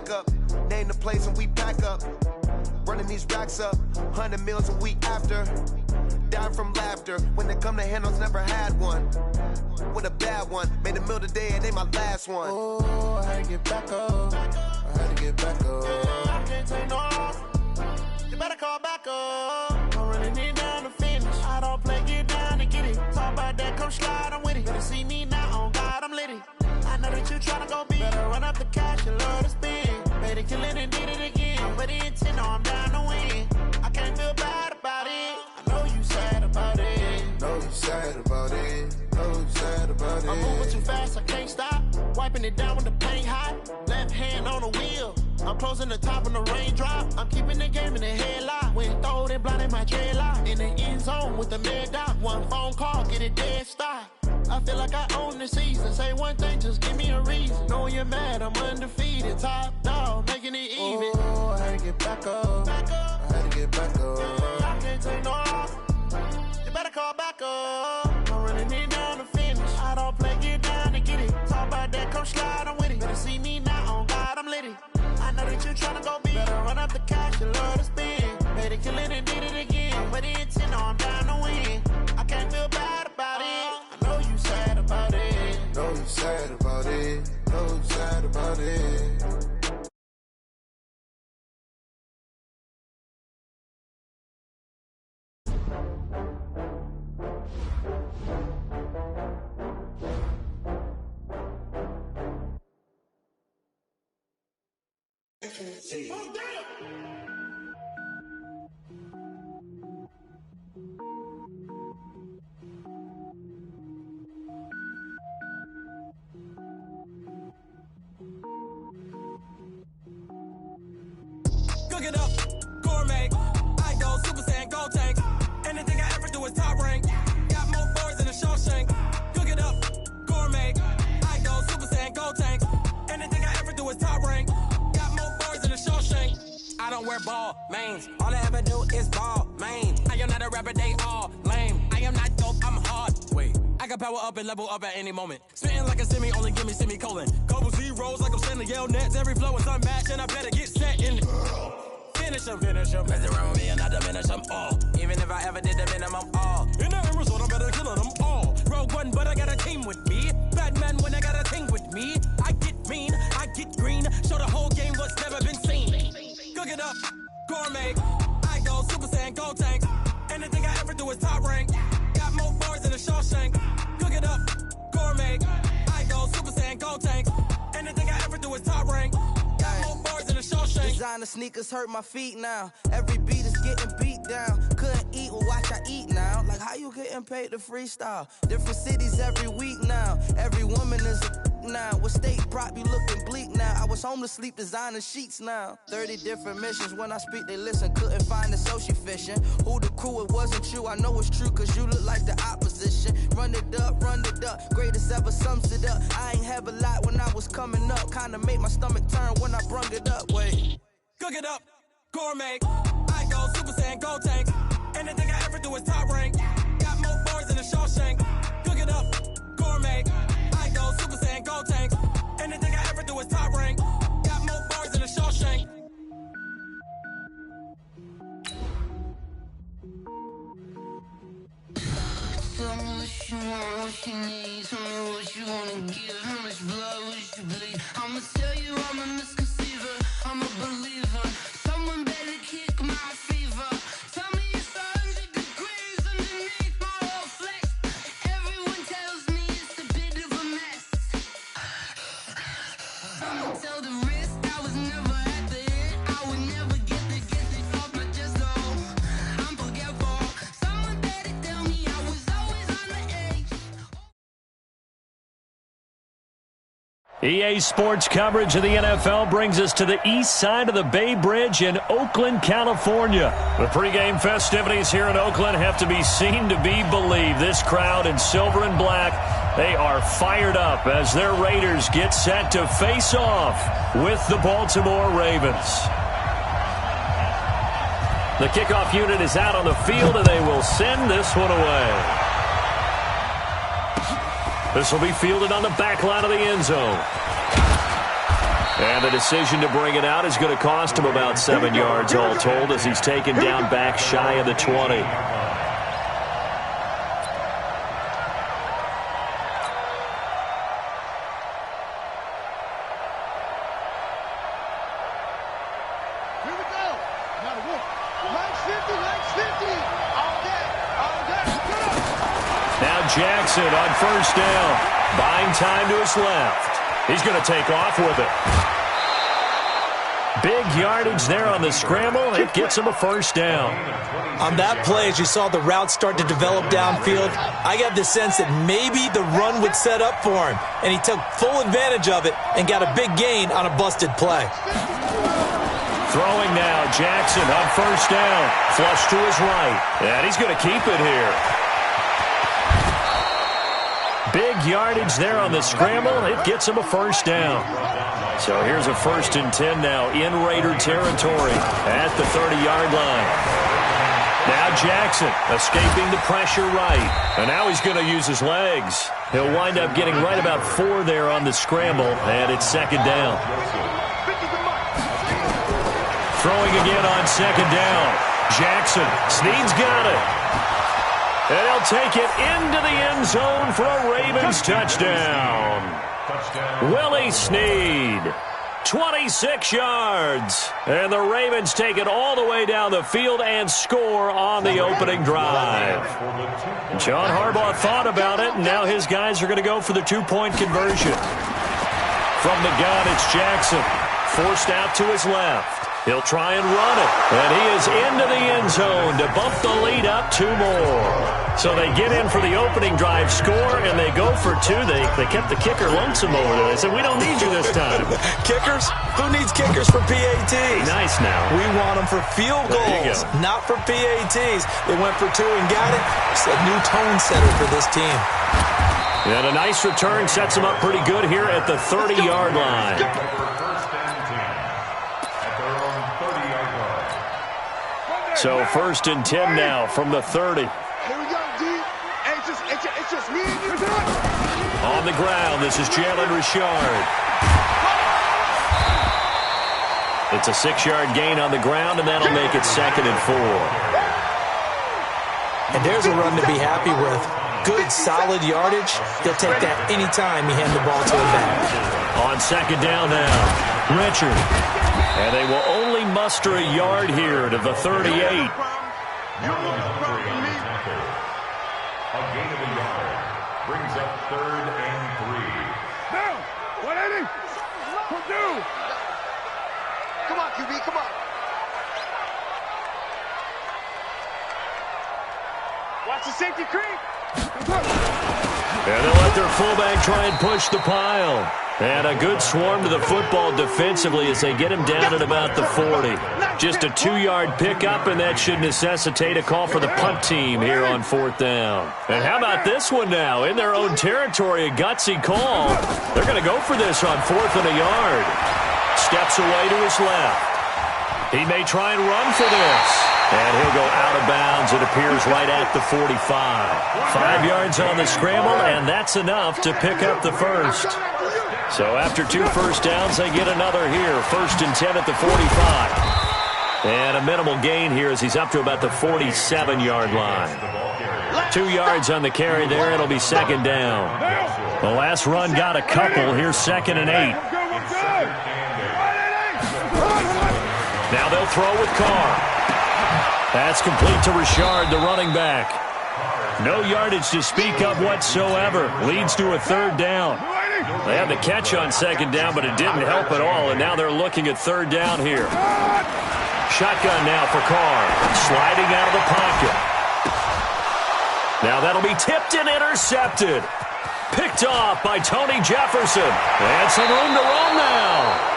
back up. Name the place and we pack up. Running these racks up, 100 meals a week after. Dying from laughter. When they come to handles, never had one. With a bad one, made a meal today and they my last one. Oh, I had to get back up. I had to get back up. I can't take no off. You better call back up. I'm running it down to finish. I don't play, get down to get it. Talk about that, come slide, I'm with it. Better see me now, on God, I'm litty. I know that you tryna go big. Better run up the cash and love to spend. Made a killing and did it again. With the intent, no, I'm down to win. I can't feel bad about it. I know you sad about it. Know you sad about it. Know you sad about it. I'm moving too fast, I can't stop. Wiping it down with the paint hot. Left hand on the wheel. I'm closing the top when the raindrop. I'm keeping the game in the headlock. When throwed and blinded my dreadlock. In the end zone with the mad dot. One phone call, get it dead stop. I feel like I own the season. Say one thing, just give me a reason. Knowing you're mad, I'm undefeated. Top dog, making it even. Oh, I had to get back up. Back up. I had to get back up. I can't take no off. You better call back up. I'm running it down to finish. I don't play, get down to get it. Talk about that, come slide, I'm with it. Better see me now, on God, I'm litty. I know that you tryna go big. Better run up the cash and love to spend. Made a killing and did it again. With the intent, no, I'm down to win. I can't feel bad about it. I know you sad about it. Know you sad about it. Know you sad about it. Cook it up, gourmet. I go Super Saiyan, gold tank. Anything I ever do is top rank. Got more boys than a Shawshank. Cook it up, gourmet. I go Super Saiyan, gold tank. Anything I ever do is top rank. Got more boys than a Shawshank. I don't wear ball mains. All I ever do is ball main. I am not a rapper, they all lame. I am not dope, I'm hard. Wait, I can power up and level up at any moment. Spitting like a semi, only give me semicolon. Couple zeros like I'm standing yell nets. Every flow is unmatched and I better get set in. Finish them. Mess around with me and I diminish them all. Even if I ever did the minimum all. In the end result, I'm better killing them all. Rogue one, but I got a team with me. Batman when I got a team with me. I get mean, I get green. Show the whole game what's never been seen. Cook it up, gourmet. I go Super Saiyan, gold tank. Anything I ever do is top rank. Got more bars than a Shawshank. Cook it up, gourmet. I go Super Saiyan, gold tank. Anything I ever do is top rank. Got more bars than a Shawshank. Designer sneakers hurt my feet now. Every beat is getting beat down. Couldn't eat, well watch I eat now. Like how you getting paid to freestyle? Different cities every week now. Every woman is a now. With state prop, you looking bleak now. I was home to sleep, designer sheets now. 30 different missions. When I speak, they listen. Couldn't find the social fishing. Who the crew, it wasn't you. I know it's true, cause you look like the opposition. Run it up. Greatest ever sums it up. I ain't have a lot when I was coming up. Kinda made my stomach turn when I brung it up. Wait. Cook it up, gourmet. I go Super Saiyan, gold tank. Anything I ever do is top rank. Got more bars than a Shawshank. Cook it up, gourmet. I go Super Saiyan, gold tank. Anything I ever do is top rank. Got more bars than a Shawshank. Tell me what you want, what you need. Tell me what you wanna give. How much blood would you bleed? I'ma tell you I'm a misconceiver. I'm a believer. Someone better kick my fever. Tell me it's 100 degrees underneath my whole flesh. Everyone tells me it's a bit of a mess. I'ma tell the risk I was never at the end. I would never get it off my chest though. I'm forgetful. Someone better tell me I was always on the edge. EA Sports coverage of the NFL brings us to the east side of the Bay Bridge in Oakland, California. The pregame festivities here in Oakland have to be seen to be believed. This crowd in silver and black, they are fired up as their Raiders get set to face off with the Baltimore Ravens. The kickoff unit is out on the field, and they will send this one away. This will be fielded on the back line of the end zone. And the decision to bring it out is going to cost him about 7 yards all told as he's taken down back shy of the 20. Jackson on first down. Buying time to his left. He's going to take off with it. Big yardage there on the scramble. It gets him a first down. On that play, as you saw the route start to develop downfield, I got the sense that maybe the run would set up for him, and he took full advantage of it and got a big gain on a busted play. Throwing now, Jackson on first down. Flush to his right. And he's going to keep it here. Big yardage there on the scramble. It gets him a first down. So here's a 1st and 10 now in Raider territory at the 30-yard line. Now Jackson escaping the pressure right. And now he's going to use his legs. He'll wind up getting right about 4 there on the scramble, and it's 2nd down. Throwing again on 2nd down. Jackson, Snead's got it. And he'll take it into the end zone for a Ravens touchdown. Willie Snead, 26 yards. And the Ravens take it all the way down the field and score on the opening drive. John Harbaugh thought about it, and now his guys are going to go for the 2-point conversion. From the gun, it's Jackson. Forced out to his left. He'll try and run it. And he is into the end zone to bump the lead up 2 more. So they get in for the opening drive score, and they go for 2. They kept the kicker lonesome over there. They said, we don't need you this time. Kickers? Who needs kickers for PATs? Nice now. We want them for field goals, not for PATs. They went for 2 and got it. It's a new tone setter for this team. And a nice return sets them up pretty good here at the 30-yard line. So 1st and 10 now from the 30. Here we go, D. It's just me and you. On the ground, this is Jalen Richard. It's a 6-yard gain on the ground, and that'll make it 2nd and 4. And there's a run to be happy with. Good, solid yardage. He'll take that anytime you hand the ball to him back. On 2nd down now, Richard. And they will only muster a yard here to the 38. A gain of a yard brings up 3rd and 3. Now, 180. Purdue. Come on, QB, come on. Watch the safety creep. And they'll let their fullback try and push the pile. And a good swarm to the football defensively as they get him down at about the 40. Just a 2-yard pickup, and that should necessitate a call for the punt team here on 4th down. And how about this one now? In their own territory, a gutsy call. They're going to go for this on 4th and a yard. Steps away to his left. He may try and run for this. And he'll go out of bounds. It appears right at the 45. 5 yards on the scramble, and that's enough to pick up the first. So after 2 first downs, they get another here. 1st and 10 at the 45. And a minimal gain here as he's up to about the 47-yard line. 2 yards on the carry there. It'll be 2nd down. The last run got a couple. Here's 2nd and 8. Now they'll throw with Carr. That's complete to Richard, the running back. No yardage to speak of whatsoever. Leads to a 3rd down. They had the catch on 2nd down, but it didn't help at all, and now they're looking at 3rd down here. Shotgun now for Carr. Sliding out of the pocket. Now that'll be tipped and intercepted. Picked off by Tony Jefferson. And some room to run now.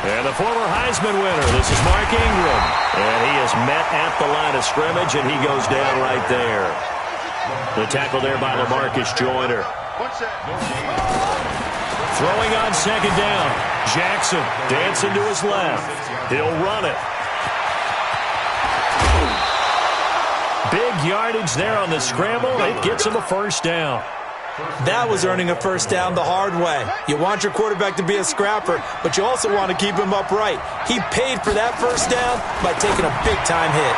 And the former Heisman winner, this is Mark Ingram. And he is met at the line of scrimmage, and he goes down right there. The tackle there by LaMarcus Joyner. Throwing on 2nd down. Jackson dancing to his left. He'll run it. yardage there on the scramble. It gets him a first down. That was earning a first down the hard way. You want your quarterback to be a scrapper, but you also want to keep him upright. He paid for that first down by taking a big-time hit.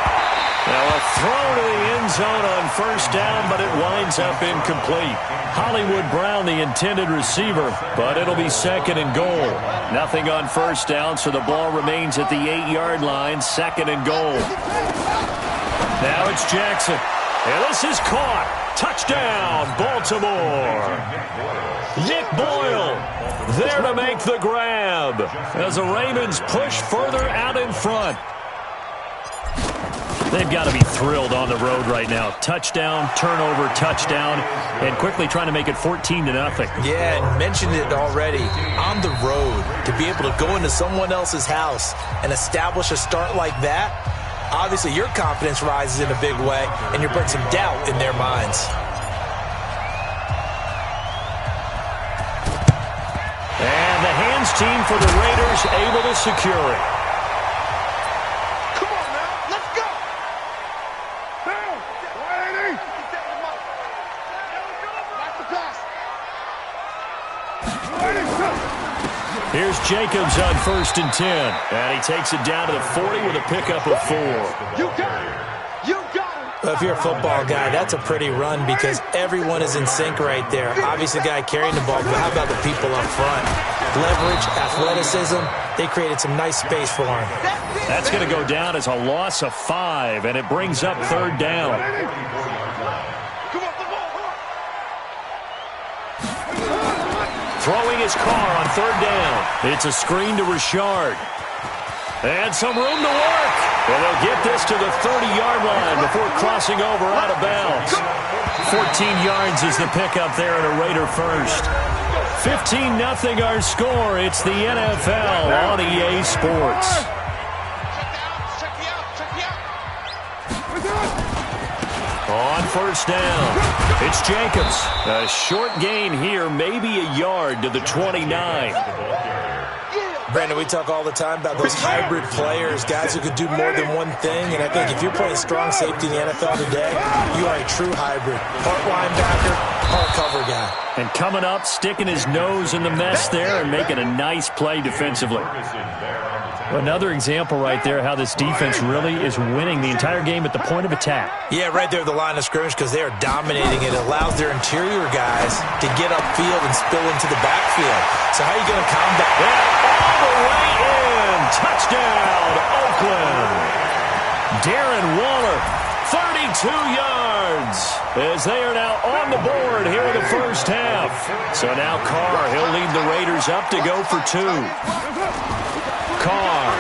Now a throw to the end zone on first down, but it winds up incomplete. Hollywood Brown, the intended receiver, but it'll be second and goal. Nothing on first down, so the ball remains at the 8-yard line, second and goal. Now it's Jackson. And this is caught. Touchdown, Baltimore. Nick Boyle there to make the grab as the Ravens push further out in front. They've got to be thrilled on the road right now. Touchdown, turnover, touchdown, and quickly trying to make it 14-0. Yeah, and mentioned it already. On the road, to be able to go into someone else's house and establish a start like that, obviously your confidence rises in a big way, and you bring some doubt in their minds. And the hands team for the Raiders able to secure it. Here's Jacobs on 1st and 10. And he takes it down to the 40 with a pickup of 4. You got it. You got it. Well, if you're a football guy, that's a pretty run because everyone is in sync right there. Obviously, the guy carrying the ball, but how about the people up front? Leverage, athleticism, they created some nice space for him. That's going to go down as a loss of 5, and it brings up 3rd down. Throwing his car on 3rd down. It's a screen to Richard. And some room to work. And they'll get this to the 30-yard line before crossing over out of bounds. 14 yards is the pickup there at a Raider first. 15-0 our score. It's the NFL on EA Sports. On 1st down, it's Jacobs. A short gain here, maybe a yard to the 29. Brandon, we talk all the time about those hybrid players, guys who could do more than one thing. And I think if you're playing strong safety in the NFL today, you are a true hybrid. Part linebacker, part cover guy. And coming up, sticking his nose in the mess there and making a nice play defensively. Another example right there how this defense really is winning the entire game at the point of attack. Yeah, right there at the line of scrimmage because they are dominating. It allows their interior guys to get upfield and spill into the backfield. So how are you going to combat that? All the way in. Touchdown, Oakland. Darren Waller, 32 yards as they are now on the board here in the first half. So now Carr, he'll lead the Raiders up to go for 2. Carr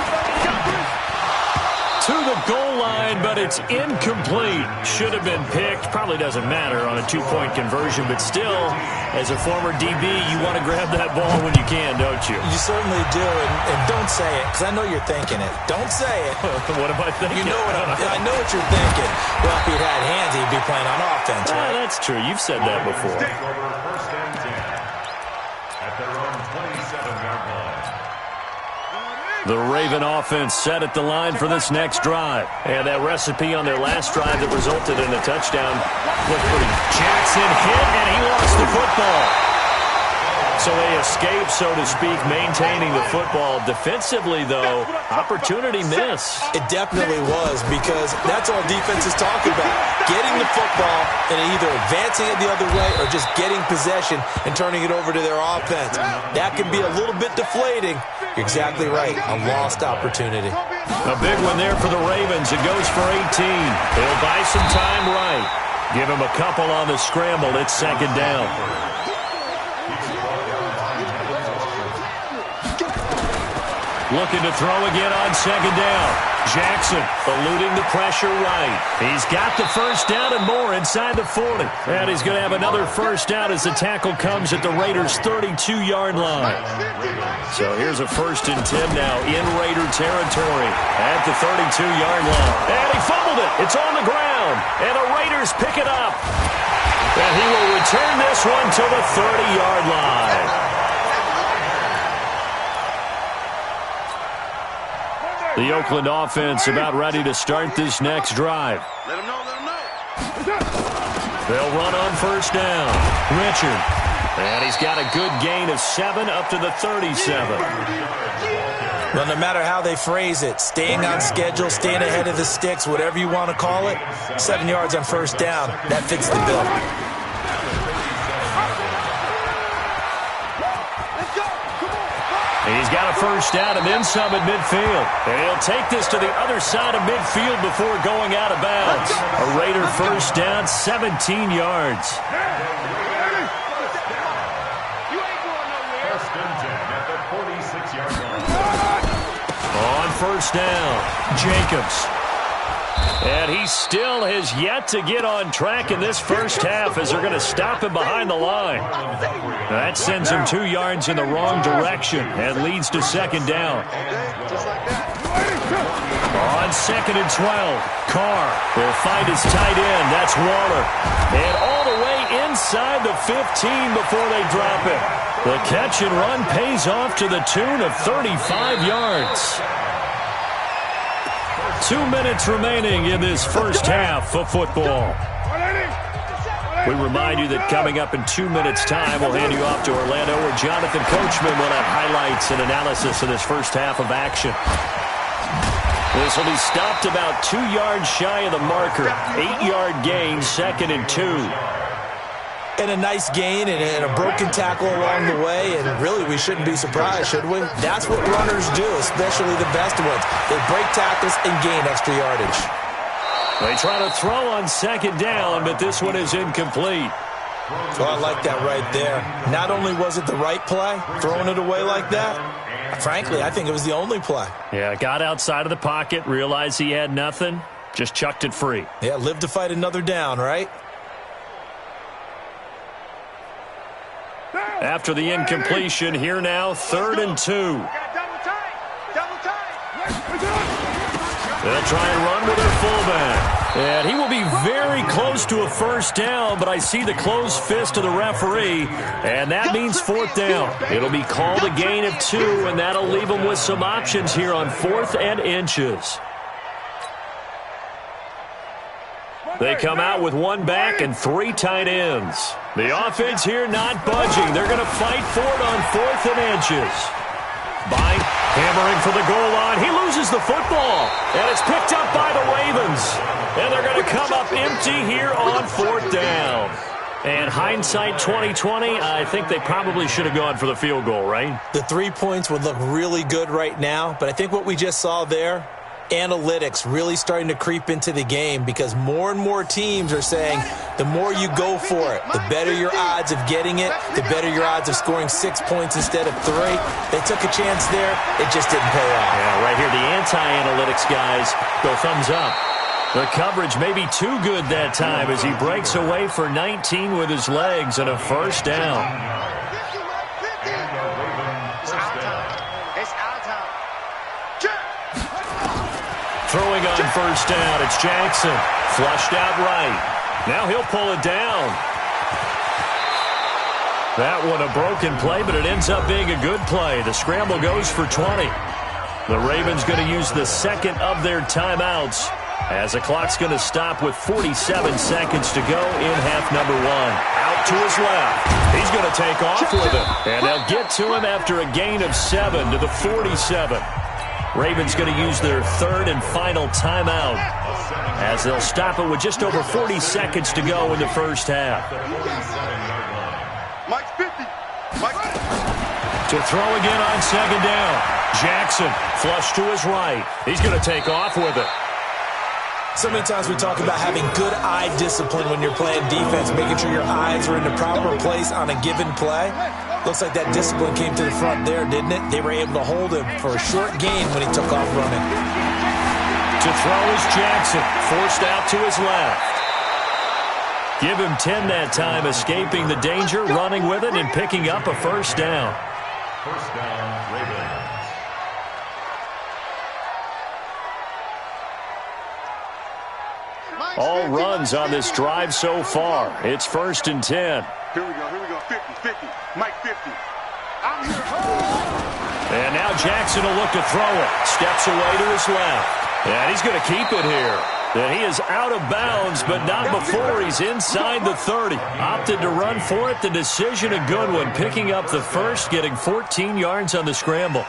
to the goal line, but it's incomplete. Should have been picked. Probably doesn't matter on a 2-point conversion, but still, as a former DB, you want to grab that ball when you can, don't you? You certainly do, and don't say it, because I know you're thinking it. Don't say it. What am I thinking? You know I know what you're thinking. Well, if he'd had hands, he'd be playing on offense, right? That's true. You've said that before. At their own 27-yard line. The Raven offense set at the line for this next drive. And that recipe on their last drive that resulted in a touchdown looked pretty. Jackson hit, and he lost the football. So they escape, so to speak, maintaining the football. Defensively, though, opportunity miss. It definitely was, because that's all defense is talking about. Getting the football and either advancing it the other way or just getting possession and turning it over to their offense. That can be a little bit deflating. You're exactly right. A lost opportunity. A big one there for the Ravens. It goes for 18. It'll buy some time right. Give him a couple on the scramble. It's 2nd down. Looking to throw again on 2nd down. Jackson eluding the pressure right. He's got the first down and more inside the 40. And he's going to have another first down as the tackle comes at the Raiders' 32-yard line. So here's a 1st and 10 now in Raider territory at the 32-yard line. And he fumbled it. It's on the ground. And the Raiders pick it up. And he will return this one to the 30-yard line. The Oakland offense about ready to start this next drive. Let him know, let him know. They'll run on first down. Richard. And he's got a good gain of 7 up to the 37. Well, no matter how they phrase it, staying on schedule, staying ahead of the sticks, whatever you want to call it, 7 yards on first down, that fits the bill. He's got a first down and then some at midfield. And he'll take this to the other side of midfield before going out of bounds. A Raider first down, 17 yards. On first down, Jacobs. And he still has yet to get on track in this first half as they're going to stop him behind the line. That sends him 2 yards in the wrong direction and leads to second down. On second and 12, Carr will find his tight end. That's Waller. And all the way inside the 15 before they drop it. The catch and run pays off to the tune of 35 yards. 2 minutes remaining in this first half of football. We remind you that coming up in 2 minutes' time, we'll hand you off to Orlando, where Jonathan Coachman will have highlights and analysis of this first half of action. This will be stopped about 2 yards shy of the marker. 8-yard gain, second and 2. And a nice gain and a broken tackle along the way, and really we shouldn't be surprised, should we? That's what runners do, especially the best ones. They break tackles and gain extra yardage. They try to throw on second down, but this one is incomplete. Well, I like that right there. Not only was it the right play, throwing it away like that, frankly, I think it was the only play. Yeah, got outside of the pocket, realized he had nothing, just chucked it free. Yeah, live to fight another down, right? After the incompletion, here now, 3rd and 2. They'll try and run with their fullback. And he will be very close to a first down, but I see the closed fist of the referee, and that means 4th down. It'll be called a gain of 2, and that'll leave them with some options here on 4th and inches. They come out with 1 back and 3 tight ends. The offense here not budging. They're going to fight for it on 4th and inches. Bine hammering for the goal line. He loses the football, and it's picked up by the Ravens. And they're going to come up empty here on 4th down. And hindsight 2020, I think they probably should have gone for the field goal, right? The 3 points would look really good right now, but I think what we just saw there, analytics really starting to creep into the game, because more and more teams are saying the more you go for it, the better your odds of getting it, the better your odds of scoring 6 points instead of 3. They took a chance there. It just didn't pay off. Yeah, right here, the anti-analytics guys go thumbs up. The coverage may be too good that time as he breaks away for 19 with his legs and a first down. Throwing on first down, it's Jackson. Flushed out right. Now he'll pull it down. That one a broken play, but it ends up being a good play. The scramble goes for 20. The Ravens going to use the second of their timeouts as the clock's going to stop with 47 seconds to go in half number 1. Out to his left. He's going to take off with it. And they'll get to him after a gain of 7 to the 47. Ravens going to use their 3rd and final timeout as they'll stop it with just over 40 seconds to go in the first half. To throw again on second down. Jackson flush to his right. He's going to take off with it. So many times we talk about having good eye discipline when you're playing defense, making sure your eyes are in the proper place on a given play. Looks like that discipline came to the front there, didn't it? They were able to hold him for a short gain when he took off running. To throw is Jackson, forced out to his left. Give him 10 that time, escaping the danger, running with it, and picking up a first down. First down, Ravens. All runs on this drive so far. It's 1st and 10. Here we go, 50, Mike 50. I'm here. And now Jackson will look to throw it. Steps away to his left. And he's going to keep it here. that he is out of bounds, but not before he's inside the 30. Opted to run for it. The decision a good one, picking up the first, getting 14 yards on the scramble.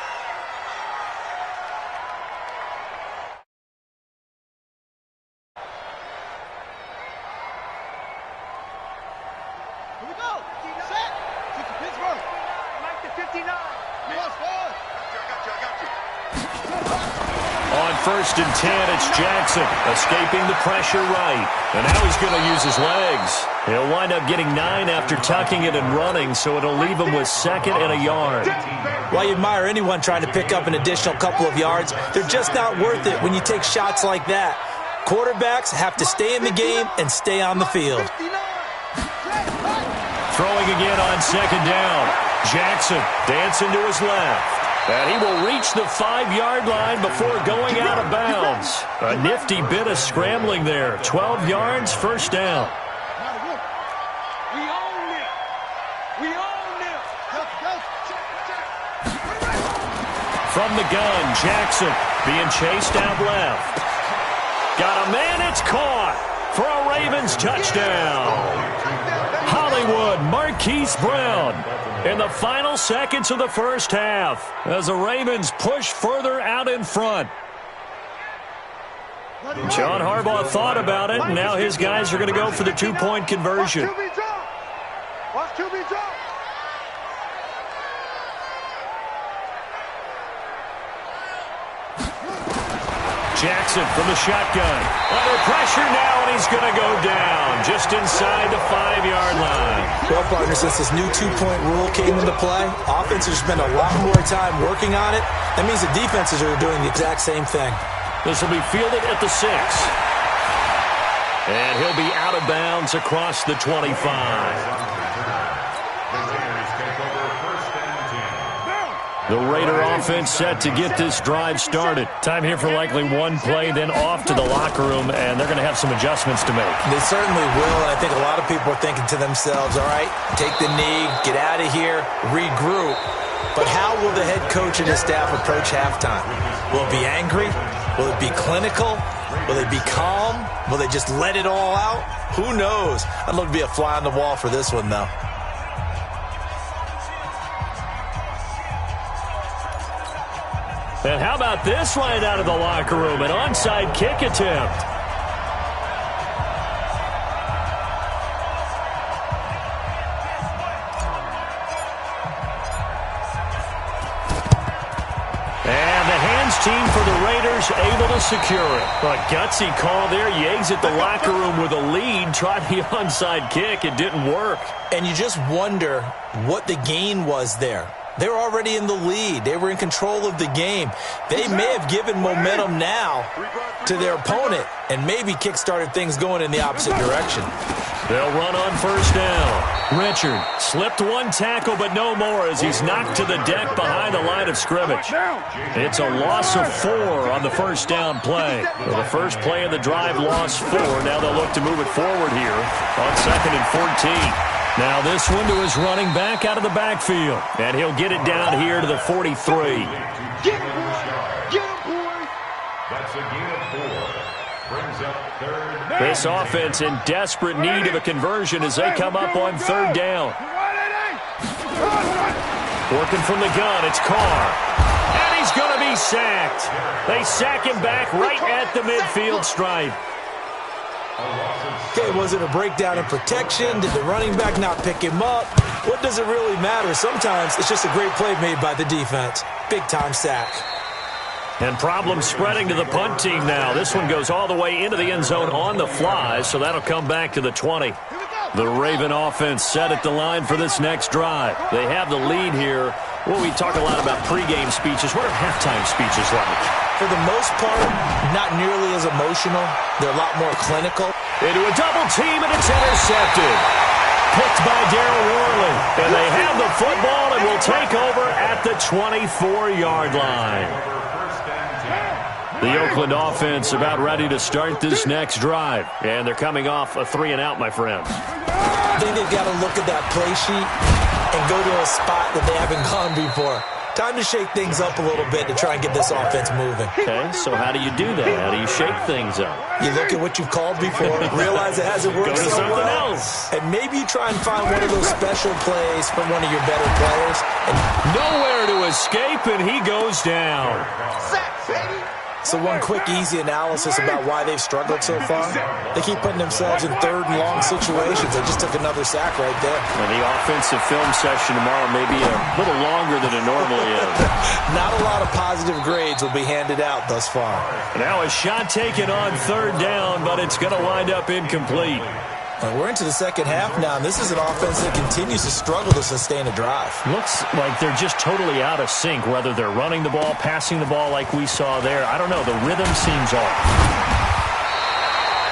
First and 10, it's Jackson, escaping the pressure right. And now he's going to use his legs. He'll wind up getting 9 after tucking it and running, so it'll leave him with 2nd and a yard. While you admire anyone trying to pick up an additional couple of yards, they're just not worth it when you take shots like that. Quarterbacks have to stay in the game and stay on the field. Throwing again on 2nd down. Jackson dancing to his left. And he will reach the 5-yard line before going out of bounds. A nifty bit of scrambling there. 12 yards, first down. From the gun, Jackson being chased out left. Got a man, it's caught for a Ravens touchdown. Hollywood, Marquise Brown. In the final seconds of the first half, as the Ravens push further out in front. John Harbaugh thought about it, and now his guys are going to go for the 2-point conversion. Jackson from the shotgun. Under pressure now, and he's going to go down just inside the 5-yard line. Well, partner, since this new 2-point rule came into play, offenses spend a lot more time working on it. That means the defenses are doing the exact same thing. This will be fielded at the 6. And he'll be out of bounds across the 25. The Raider offense set to get this drive started. Time here for likely one play, then off to the locker room, and they're going to have some adjustments to make. They certainly will, and I think a lot of people are thinking to themselves, all right, take the knee, get out of here, regroup. But how will the head coach and his staff approach halftime? Will it be angry? Will it be clinical? Will they be calm? Will they just let it all out? Who knows? I'd love to be a fly on the wall for this one, though. And how about this line out of the locker room? An onside kick attempt. And the hands team for the Raiders able to secure it. A gutsy call there. Yates at the locker room with a lead. Tried the onside kick. It didn't work. And you just wonder what the gain was there. They were already in the lead. They were in control of the game. They may have given momentum now to their opponent and maybe kick-started things going in the opposite direction. They'll run on first down. Richard slipped one tackle, but no more as he's knocked to the deck behind the line of scrimmage. It's a loss of 4 on the first down play. Well, the first play of the drive lost 4. Now they'll look to move it forward here on 2nd and 14. Now this one to his running back out of the backfield. And he'll get it down here to the 43. Get him, boy! That's a gain of 4. Brings up 3rd down. This offense in desperate need of a conversion as they come up on 3rd down. Working from the gun, it's Carr. And he's going to be sacked. They sack him back right at the midfield stripe. Okay, was it a breakdown in protection? Did the running back not pick him up? What does it really matter? Sometimes it's just a great play made by the defense. Big-time sack. And problems spreading to the punt team now. This one goes all the way into the end zone on the fly, so that'll come back to the 20. The Raven offense set at the line for this next drive. They have the lead here. Well, we talk a lot about pregame speeches. What are halftime speeches like? For the most part, not nearly as emotional. They're a lot more clinical. Into a double team, and it's intercepted. Picked by Darryl Worley. And they have the football and will take over at the 24-yard line. The Oakland offense about ready to start this next drive. And they're coming off a 3-and-out, my friend. I think they've got to look at that play sheet and go to a spot that they haven't gone before. Time to shake things up a little bit to try and get this offense moving. Okay, so how do you do that? How do you shake things up? You look at what you've called before, realize it hasn't worked so well, and maybe you try and find one of those special plays from one of your better players. And nowhere to escape, and he goes down. So one quick, easy analysis about why they've struggled so far. They keep putting themselves in third and long situations. They just took another sack right there. And the offensive film session tomorrow may be a little longer than it normally is. Not a lot of positive grades will be handed out thus far. Now a shot taken on third down, but it's going to wind up incomplete. And we're into the second half now, and this is an offense that continues to struggle to sustain a drive. Looks like they're just totally out of sync, whether they're running the ball, passing the ball like we saw there. I don't know. The rhythm seems off.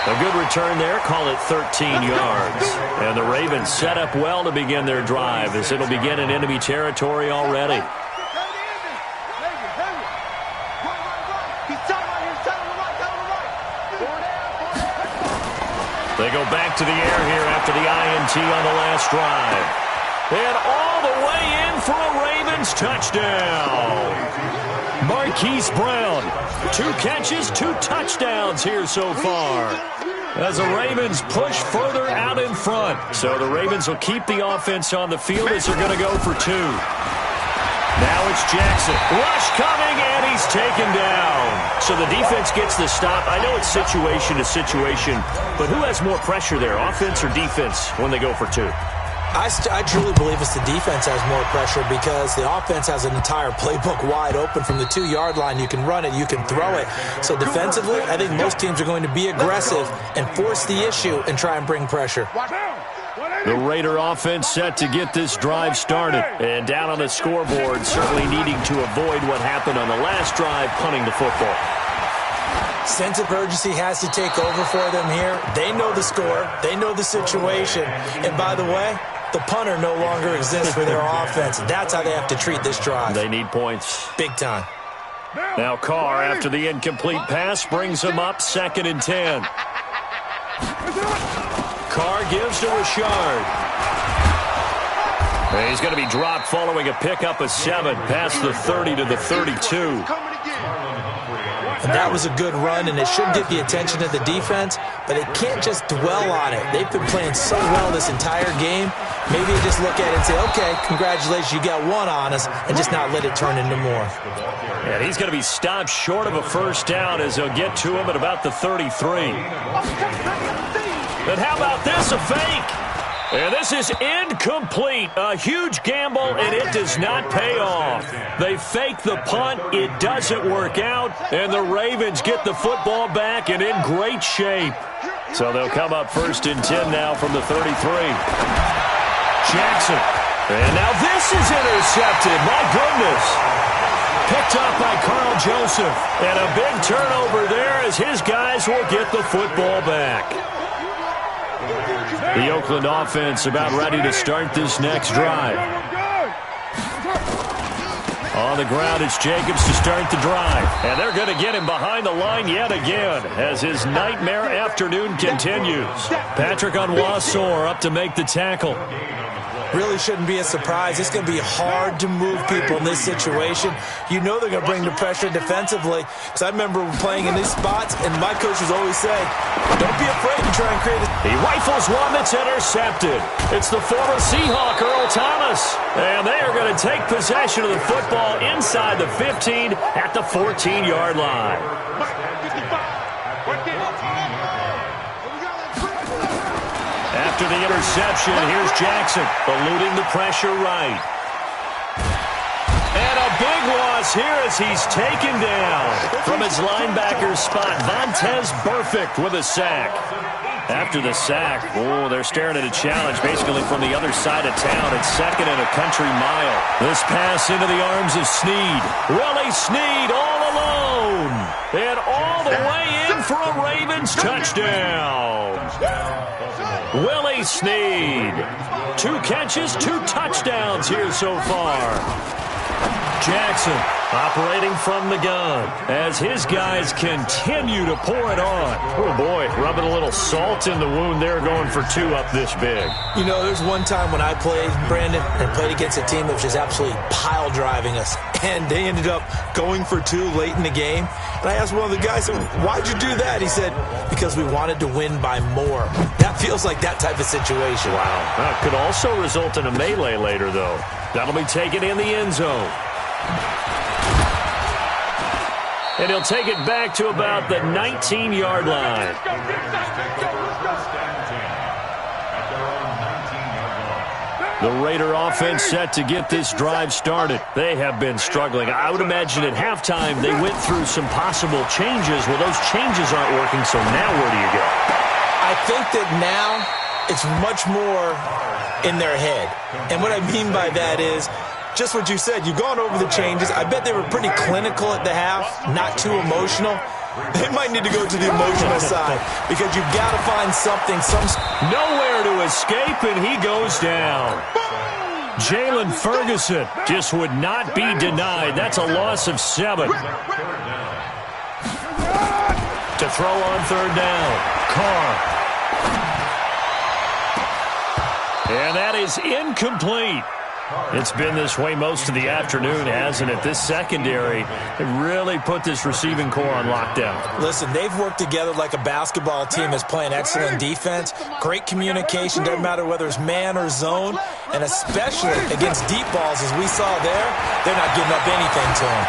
A good return there. Call it 13 yards. And the Ravens set up well to begin their drive as it'll begin in enemy territory already. They go back to the air here after the INT on the last drive. And all the way in for a Ravens touchdown. Marquise Brown, 2 catches, 2 touchdowns here so far, as the Ravens push further out in front. So the Ravens will keep the offense on the field as they're going to go for 2. Now it's Jackson. Rush coming, and he's taken down. So the defense gets the stop. I know it's situation to situation, but who has more pressure there, offense or defense, when they go for 2? I truly believe it's the defense has more pressure because the offense has an entire playbook wide open from the 2-yard line. You can run it, you can throw it. So defensively, I think most teams are going to be aggressive and force the issue and try and bring pressure. The Raider offense set to get this drive started. And down on the scoreboard, certainly needing to avoid what happened on the last drive, punting the football. Sense of urgency has to take over for them here. They know the score. They know the situation. And by the way, the punter no longer exists for their offense. That's how they have to treat this drive. They need points. Big time. Now Carr, after the incomplete pass, brings him up 2nd and 10. Carr gives to Richard. And he's going to be dropped following a pickup of 7 past the 30 to the 32. And that was a good run, and it should get the attention of the defense, but it can't just dwell on it. They've been playing so well this entire game. Maybe you just look at it and say, okay, congratulations, you got 1 on us, and just not let it turn into more. And he's going to be stopped short of a first down as they'll get to him at about the 33. And how about this, a fake? And this is incomplete. A huge gamble, and it does not pay off. They fake the punt. It doesn't work out, and the Ravens get the football back and in great shape. So they'll come up 1st and 10 now from the 33. Jackson. And now this is intercepted. My goodness. Picked up by Carl Joseph. And a big turnover there as his guys will get the football back. The Oakland offense about ready to start this next drive. On the ground, it's Jacobs to start the drive. And they're going to get him behind the line yet again as his nightmare afternoon continues. Patrick Onwuasor up to make the tackle. Really shouldn't be a surprise. It's going to be hard to move people in this situation. You know they're going to bring the pressure defensively. Because I remember playing in these spots, and my coaches always say, don't be afraid to try and create it. He rifles one that's intercepted. It's the former Seahawk, Earl Thomas. And they are going to take possession of the football inside the 15 at the 14-yard line. After the interception, here's Jackson, eluding the pressure right. And a big loss here as he's taken down. From his linebacker spot, Vontaze Burfict with a sack. After the sack, they're staring at a challenge basically from the other side of town. It's 2nd and a country mile. This pass into the arms of Snead. Willie Snead all alone. And all the way in for a Ravens touchdown. Willie Snead. 2 catches, 2 touchdowns here so far. Jackson operating from the gun as his guys continue to pour it on. Oh, boy, rubbing a little salt in the wound there, going for 2 up this big. You know, there's one time when I played, Brandon, and played against a team that was just absolutely pile driving us, and they ended up going for 2 late in the game. And I asked one of the guys, why'd you do that? He said, because we wanted to win by more. That feels like that type of situation. Wow. That could also result in a melee later, though. That'll be taken in the end zone. And he'll take it back to about the 19-yard line. The Raider offense set to get this drive started. They have been struggling. I would imagine at halftime they went through some possible changes. Well, those changes aren't working, so now where do you go? I think that now it's much more in their head. And what I mean by that is just what you said. You've gone over the changes. I bet they were pretty clinical at the half, not too emotional. They might need to go to the emotional side because you've got to find something. Nowhere to escape, and he goes down. Jalen Ferguson just would not be denied. That's a loss of 7. To throw on 3rd down. Carr. And that is incomplete. It's been this way most of the afternoon, hasn't it? This secondary really put this receiving core on lockdown. Listen, they've worked together like a basketball team that's playing excellent defense. Great communication, doesn't matter whether it's man or zone. And especially against deep balls, as we saw there, they're not giving up anything to him.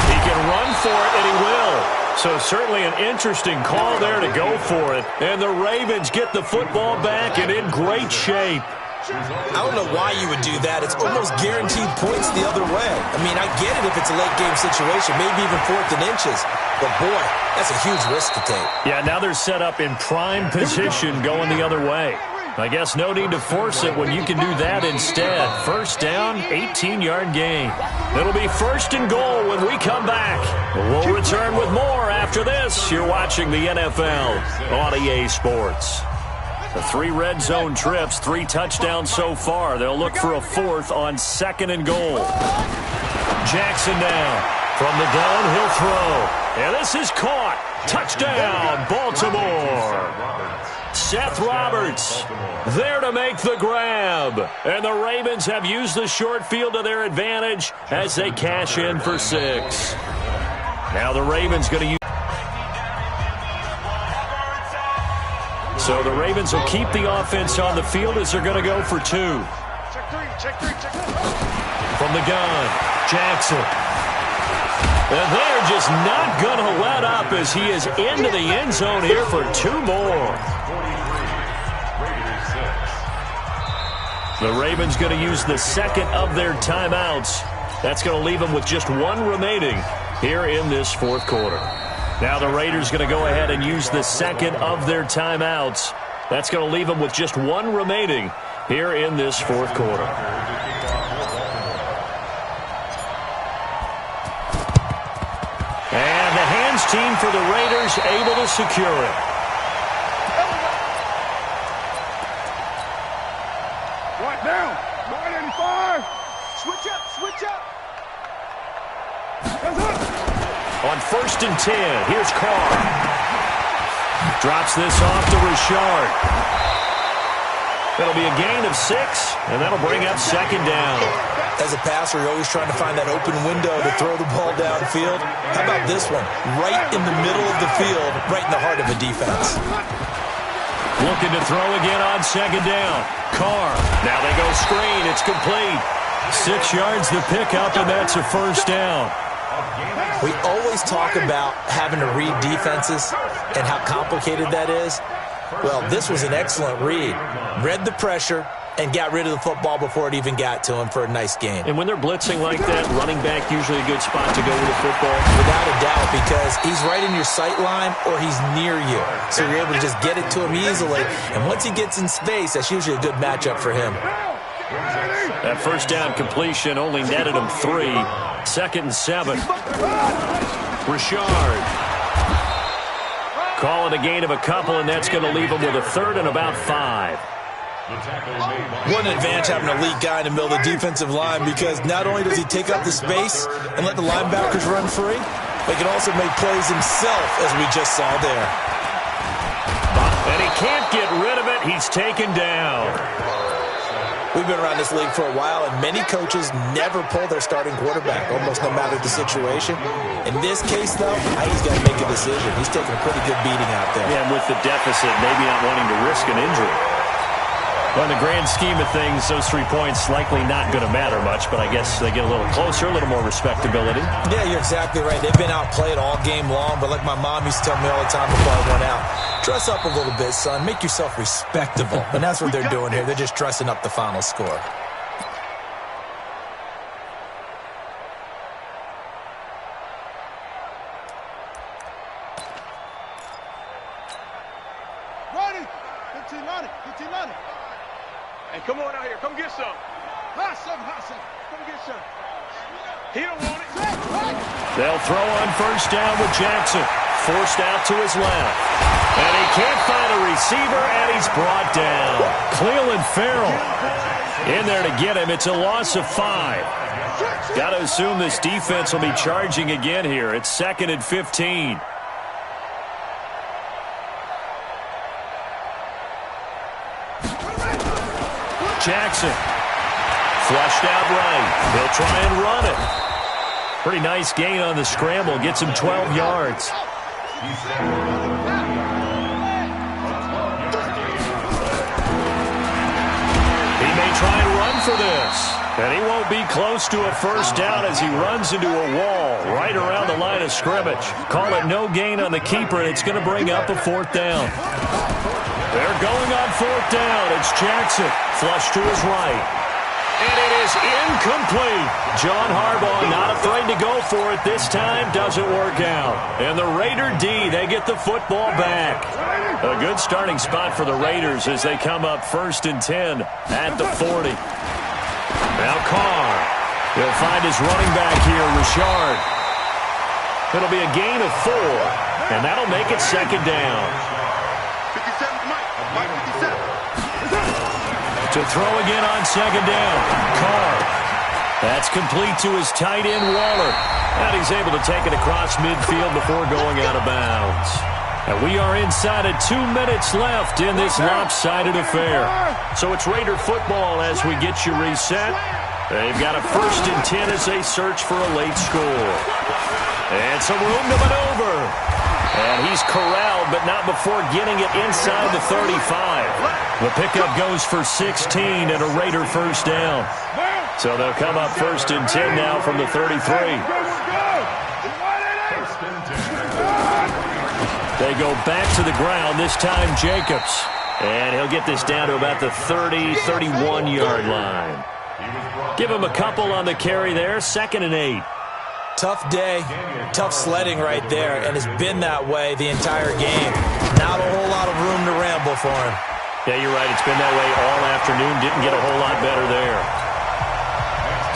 He can run for it, and he will. So certainly an interesting call there to go for it. And the Ravens get the football back and in great shape. I don't know why you would do that. It's almost guaranteed points the other way. I mean, I get it if it's a late-game situation, maybe even 4th and inches. But, boy, that's a huge risk to take. Yeah, now they're set up in prime position going the other way. I guess no need to force it when you can do that instead. 1st down, 18-yard gain. It'll be 1st and goal when we come back. We'll return with more after this. You're watching the NFL on EA Sports. The 3 red zone trips, 3 touchdowns so far. They'll look for a 4th on 2nd and goal. Jackson now. From the gun, he'll throw. And this is caught. Touchdown, Baltimore. Seth Roberts there to make the grab. And the Ravens have used the short field to their advantage as they cash in for 6. Now the Ravens going to use. So the Ravens will keep the offense on the field as they're going to go for 2. From the gun, Jackson. And they're just not going to let up as he is into the end zone here for 2 more. The Ravens going to use the 2nd of their timeouts. That's going to leave them with just 1 remaining here in this 4th quarter. Now the Raiders going to go ahead and use the 2nd of their timeouts. That's going to leave them with just 1 remaining here in this 4th quarter. And the hands team for the Raiders able to secure it. Right down. 185. Switch up. On 1st and 10, here's Carr. Drops this off to Richard. That'll be a gain of 6, and that'll bring up 2nd down. As a passer, you're always trying to find that open window to throw the ball downfield. How about this one? Right in the middle of the field, right in the heart of the defense. Looking to throw again on 2nd down. Carr. Now they go screen. It's complete. 6 yards the pickup, and that's a 1st down. We always talk about having to read defenses and how complicated that is. Well, this was an excellent read. Read the pressure and got rid of the football before it even got to him for a nice gain. And when they're blitzing like that, running back usually a good spot to go with the football? Without a doubt, because he's right in your sight line or he's near you. So you're able to just get it to him easily. And once he gets in space, that's usually a good matchup for him. That 1st down completion only netted him 3. 2nd and 7. Richard. Call it a gain of a couple, and that's going to leave him with a 3rd and about 5. What an advantage having an elite guy in the middle of the defensive line, because not only does he take up the space and let the linebackers run free, but he can also make plays himself, as we just saw there. And he can't get rid of it. He's taken down. We've been around this league for a while, and many coaches never pull their starting quarterback, almost no matter the situation. In this case, though, he's got to make a decision. He's taking a pretty good beating out there. Yeah, and with the deficit, maybe not wanting to risk an injury. Well, in the grand scheme of things, those 3 points likely not going to matter much, but I guess they get a little closer, a little more respectability. Yeah, you're exactly right. They've been outplayed all game long, but like my mom used to tell me all the time before I went out, dress up a little bit, son. Make yourself respectable. And that's what they're doing here. They're just dressing up the final score. Ready? 15-90. Hey, come on out here. Come get some. Hot some. Come get some. He don't want it. They'll throw on first down with Jackson. Forced out to his left. And he can't find a receiver, and he's brought down. Cleveland Farrell in there to get him. It's a loss of 5. Got to assume this defense will be charging again here. It's 2nd and 15. Jackson. Flushed out right. He'll try and run it. Pretty nice gain on the scramble. Gets him 12 yards. He may try and run for this. And he won't be close to a first down as he runs into a wall right around the line of scrimmage. Call it no gain on the keeper, and it's going to bring up a 4th down. They're going on 4th down. It's Jackson. Flush to his right. And it is incomplete. John Harbaugh not afraid to go for it this time. Doesn't work out. And the Raider D, they get the football back. A good starting spot for the Raiders as they come up 1st and 10 at the 40. Now Carr. He'll find his running back here, Richard. It'll be a gain of 4. And that'll make it 2nd down. 57, Mike 57. To throw again on 2nd down. Carr. That's complete to his tight end, Waller. And he's able to take it across midfield before going out of bounds. And we are inside of 2 minutes left in this lopsided affair. So it's Raider football as we get you reset. They've got a 1st and 10 as they search for a late score. And some room to maneuver. And he's corralled, but not before getting it inside the 35. The pickup goes for 16 and a Raider first down. So they'll come up 1st and 10 now from the 33. They go back to the ground, this time Jacobs. And he'll get this down to about the 30, 31-yard line. Give him a couple on the carry there, 2nd and 8. Tough day, tough sledding right there, and it's been that way the entire game. Not a whole lot of room to ramble for him. Yeah, you're right. It's been that way all afternoon. Didn't get a whole lot better there.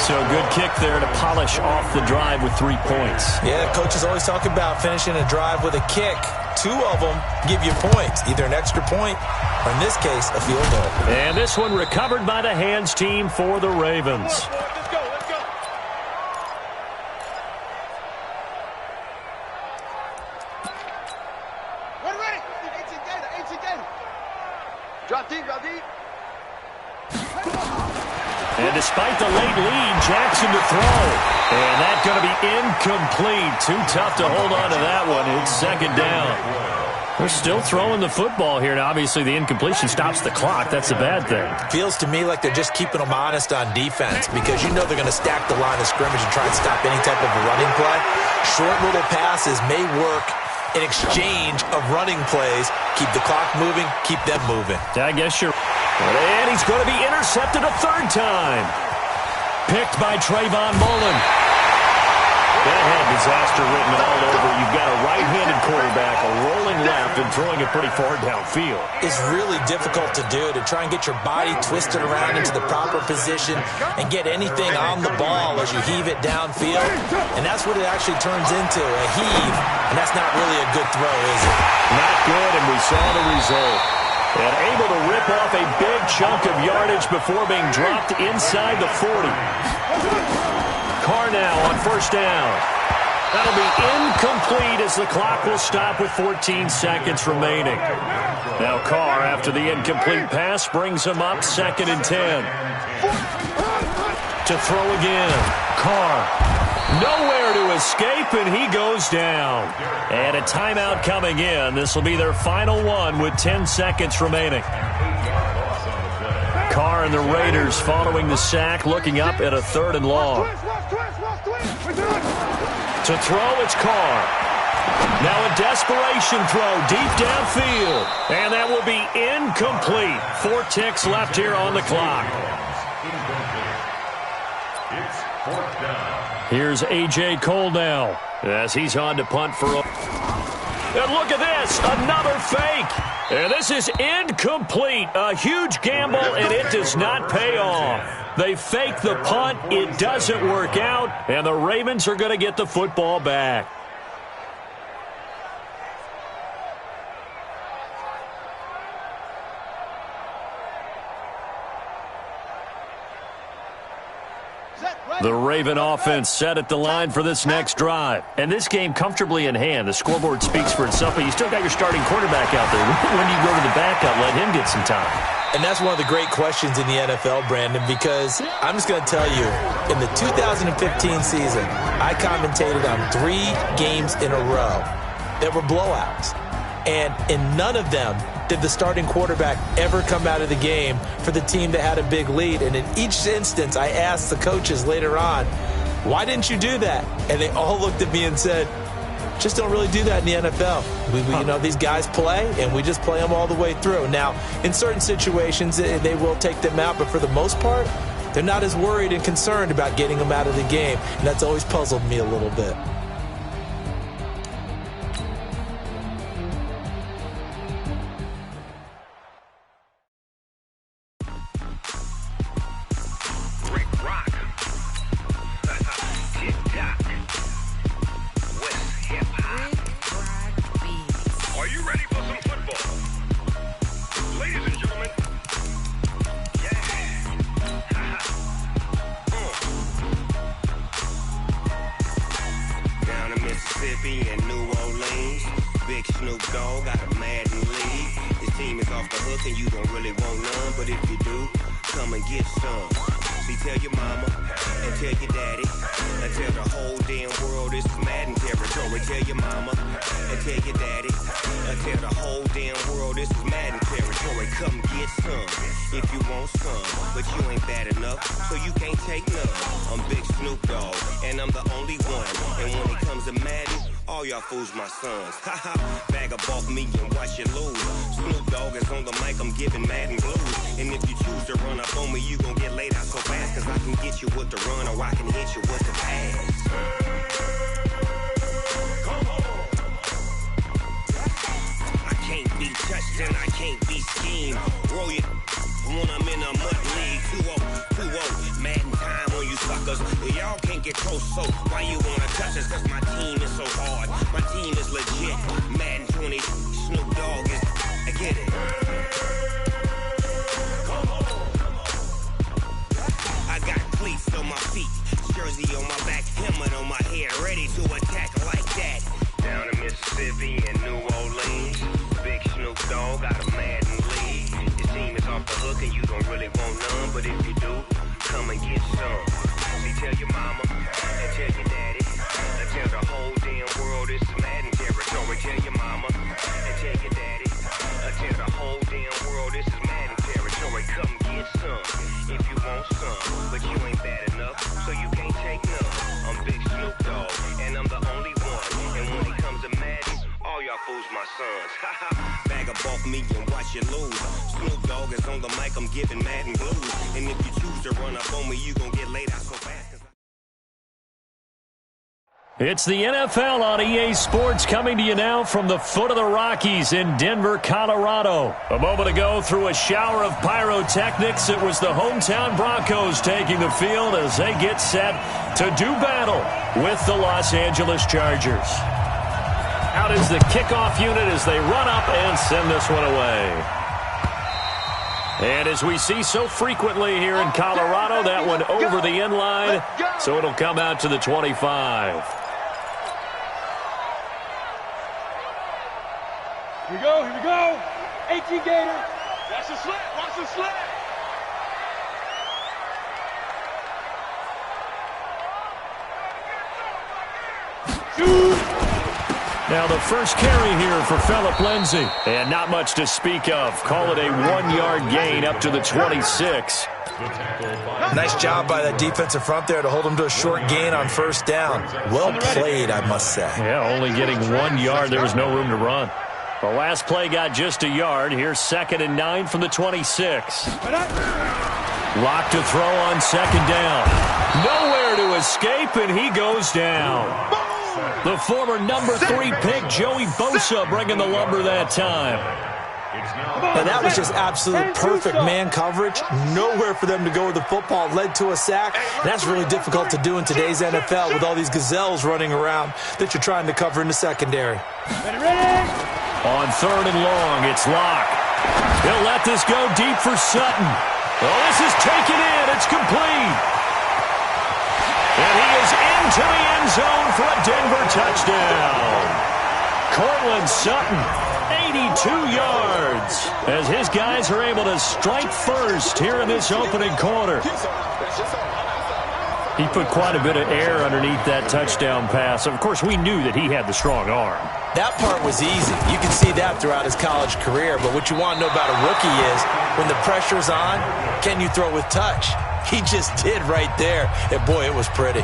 So good kick there to polish off the drive with 3 points. Yeah, coaches always talk about finishing a drive with a kick. 2 of them give you points, either an extra point or, in this case, a field goal. And this one recovered by the hands team for the Ravens. And despite the late lead, Jackson to throw. And that's going to be incomplete. Too tough to hold on to that one. It's 2nd down. They're still throwing the football here. Now, obviously, the incompletion stops the clock. That's a bad thing. Feels to me like they're just keeping them honest on defense, because you know they're going to stack the line of scrimmage and try and stop any type of a running play. Short little passes may work in exchange of running plays. Keep the clock moving, keep them moving. I guess you're... And he's going to be intercepted a 3rd time. Picked by Trayvon Mullen. That had disaster written all over. You've got a right-handed quarterback, a rolling left, and throwing it pretty far downfield. It's really difficult to do, to try and get your body twisted around into the proper position and get anything on the ball as you heave it downfield. And that's what it actually turns into, a heave. And that's not really a good throw, is it? Not good, and we saw the result. And able to rip off a big chunk of yardage before being dropped inside the 40. Carr now on first down. That'll be incomplete as the clock will stop with 14 seconds remaining. Now Carr, after the incomplete pass, brings him up 2nd and 10. To throw again. Carr. Nowhere to escape, and he goes down. And a timeout coming in. This will be their final one with 10 seconds remaining. Carr and the Raiders following the sack, looking up at a 3rd and long. To throw, it's Carr. Now a desperation throw deep downfield. And that will be incomplete. 4 ticks left here on the clock. It's 4th down. Here's A.J. Cole now as he's on to punt for and look at this, another fake. And this is incomplete. A huge gamble, and it does not pay off. They fake the punt. It doesn't work out, and the Ravens are going to get the football back. The Raven offense set at the line for this next drive. And this game comfortably in hand. The scoreboard speaks for itself, but you still got your starting quarterback out there. When do you go to the backup, let him get some time? And that's one of the great questions in the NFL, Brandon, because I'm just going to tell you, in the 2015 season, I commentated on 3 games in a row that were blowouts. And in none of them did the starting quarterback ever come out of the game for the team that had a big lead. And in each instance, I asked the coaches later on, why didn't you do that? And they all looked at me and said, just don't really do that in the NFL. You know, these guys play, and we just play them all the way through. Now, in certain situations, they will take them out, but for the most part, they're not as worried and concerned about getting them out of the game. And that's always puzzled me a little bit. My sons, bag up off me and watch you lose. Snoop Dogg is on the mic, I'm giving Madden blues. And if you choose to run up on me, you gon' get laid out so fast. Cause I can get you with the run or I can hit you with the pass. Come on. I can't be touched and I can't be schemed. Roll it when I'm in a mud league. 2-0, Madden time on you suckers. Y'all can't get close, so why you wanna touch us? Cause my team is so hard. My team is legit. Madden 20, Snoop Dogg is. I get it. Come on. I got cleats on my feet, jersey on my back, helmet on my head, ready to attack like that. Down in Mississippi and New Orleans, big Snoop Dogg got a Madden lead. Your team is off the hook and you don't really want none, but if you do, come and get some. See, tell your mama and tell your daddy. Tell the whole damn world this is Madden territory. Tell your mama and tell your daddy. Tell the whole damn world this is Madden territory. Come get some if you want some, but you ain't bad enough, so you can't take none. I'm Big Snoop Dogg, and I'm the only one. And when it comes to Madden, all y'all fools my sons. Bag up off me and watch you lose. Snoop Dogg is on the mic, I'm giving Madden blues. And if you choose to run up on me, you gon' get laid out so fast. It's the NFL on EA Sports coming to you now from the foot of the Rockies in Denver, Colorado. A moment ago, through a shower of pyrotechnics, it was the hometown Broncos taking the field as they get set to do battle with the Los Angeles Chargers. Out is the kickoff unit as they run up and send this one away. And as we see so frequently here in Colorado, that one over the end line, so it'll come out to the 25. Here we go, here we go. 18 Gator. Watch the slant, watch the slant. Now the first carry here for Phillip Lindsay. And not much to speak of. Call it a 1-yard gain up to the 26. Nice job by that defensive front there to hold him to a short gain on first down. Well played, I must say. Yeah, only getting 1 yard. There was no room to run. The last play got just a yard. Here's 2nd and 9 from the 26. Lock to throw on 2nd down. Nowhere to escape, and he goes down. The former number 3 pick, Joey Bosa, bringing the lumber that time. And that was just absolute perfect man coverage. Nowhere for them to go with the football. Led to a sack. And that's really difficult to do in today's NFL with all these gazelles running around that you're trying to cover in the secondary. On 3rd and long, it's Locke. He'll let this go deep for Sutton. Oh, this is taken in. It's complete. And he is into the end zone for a Denver touchdown. Cortland Sutton, 82 yards, as his guys are able to strike first here in this opening quarter. He put quite a bit of air underneath that touchdown pass. Of course, we knew that he had the strong arm. That part was easy. You can see that throughout his college career. But what you want to know about a rookie is when the pressure's on, can you throw with touch? He just did right there. And, boy, it was pretty.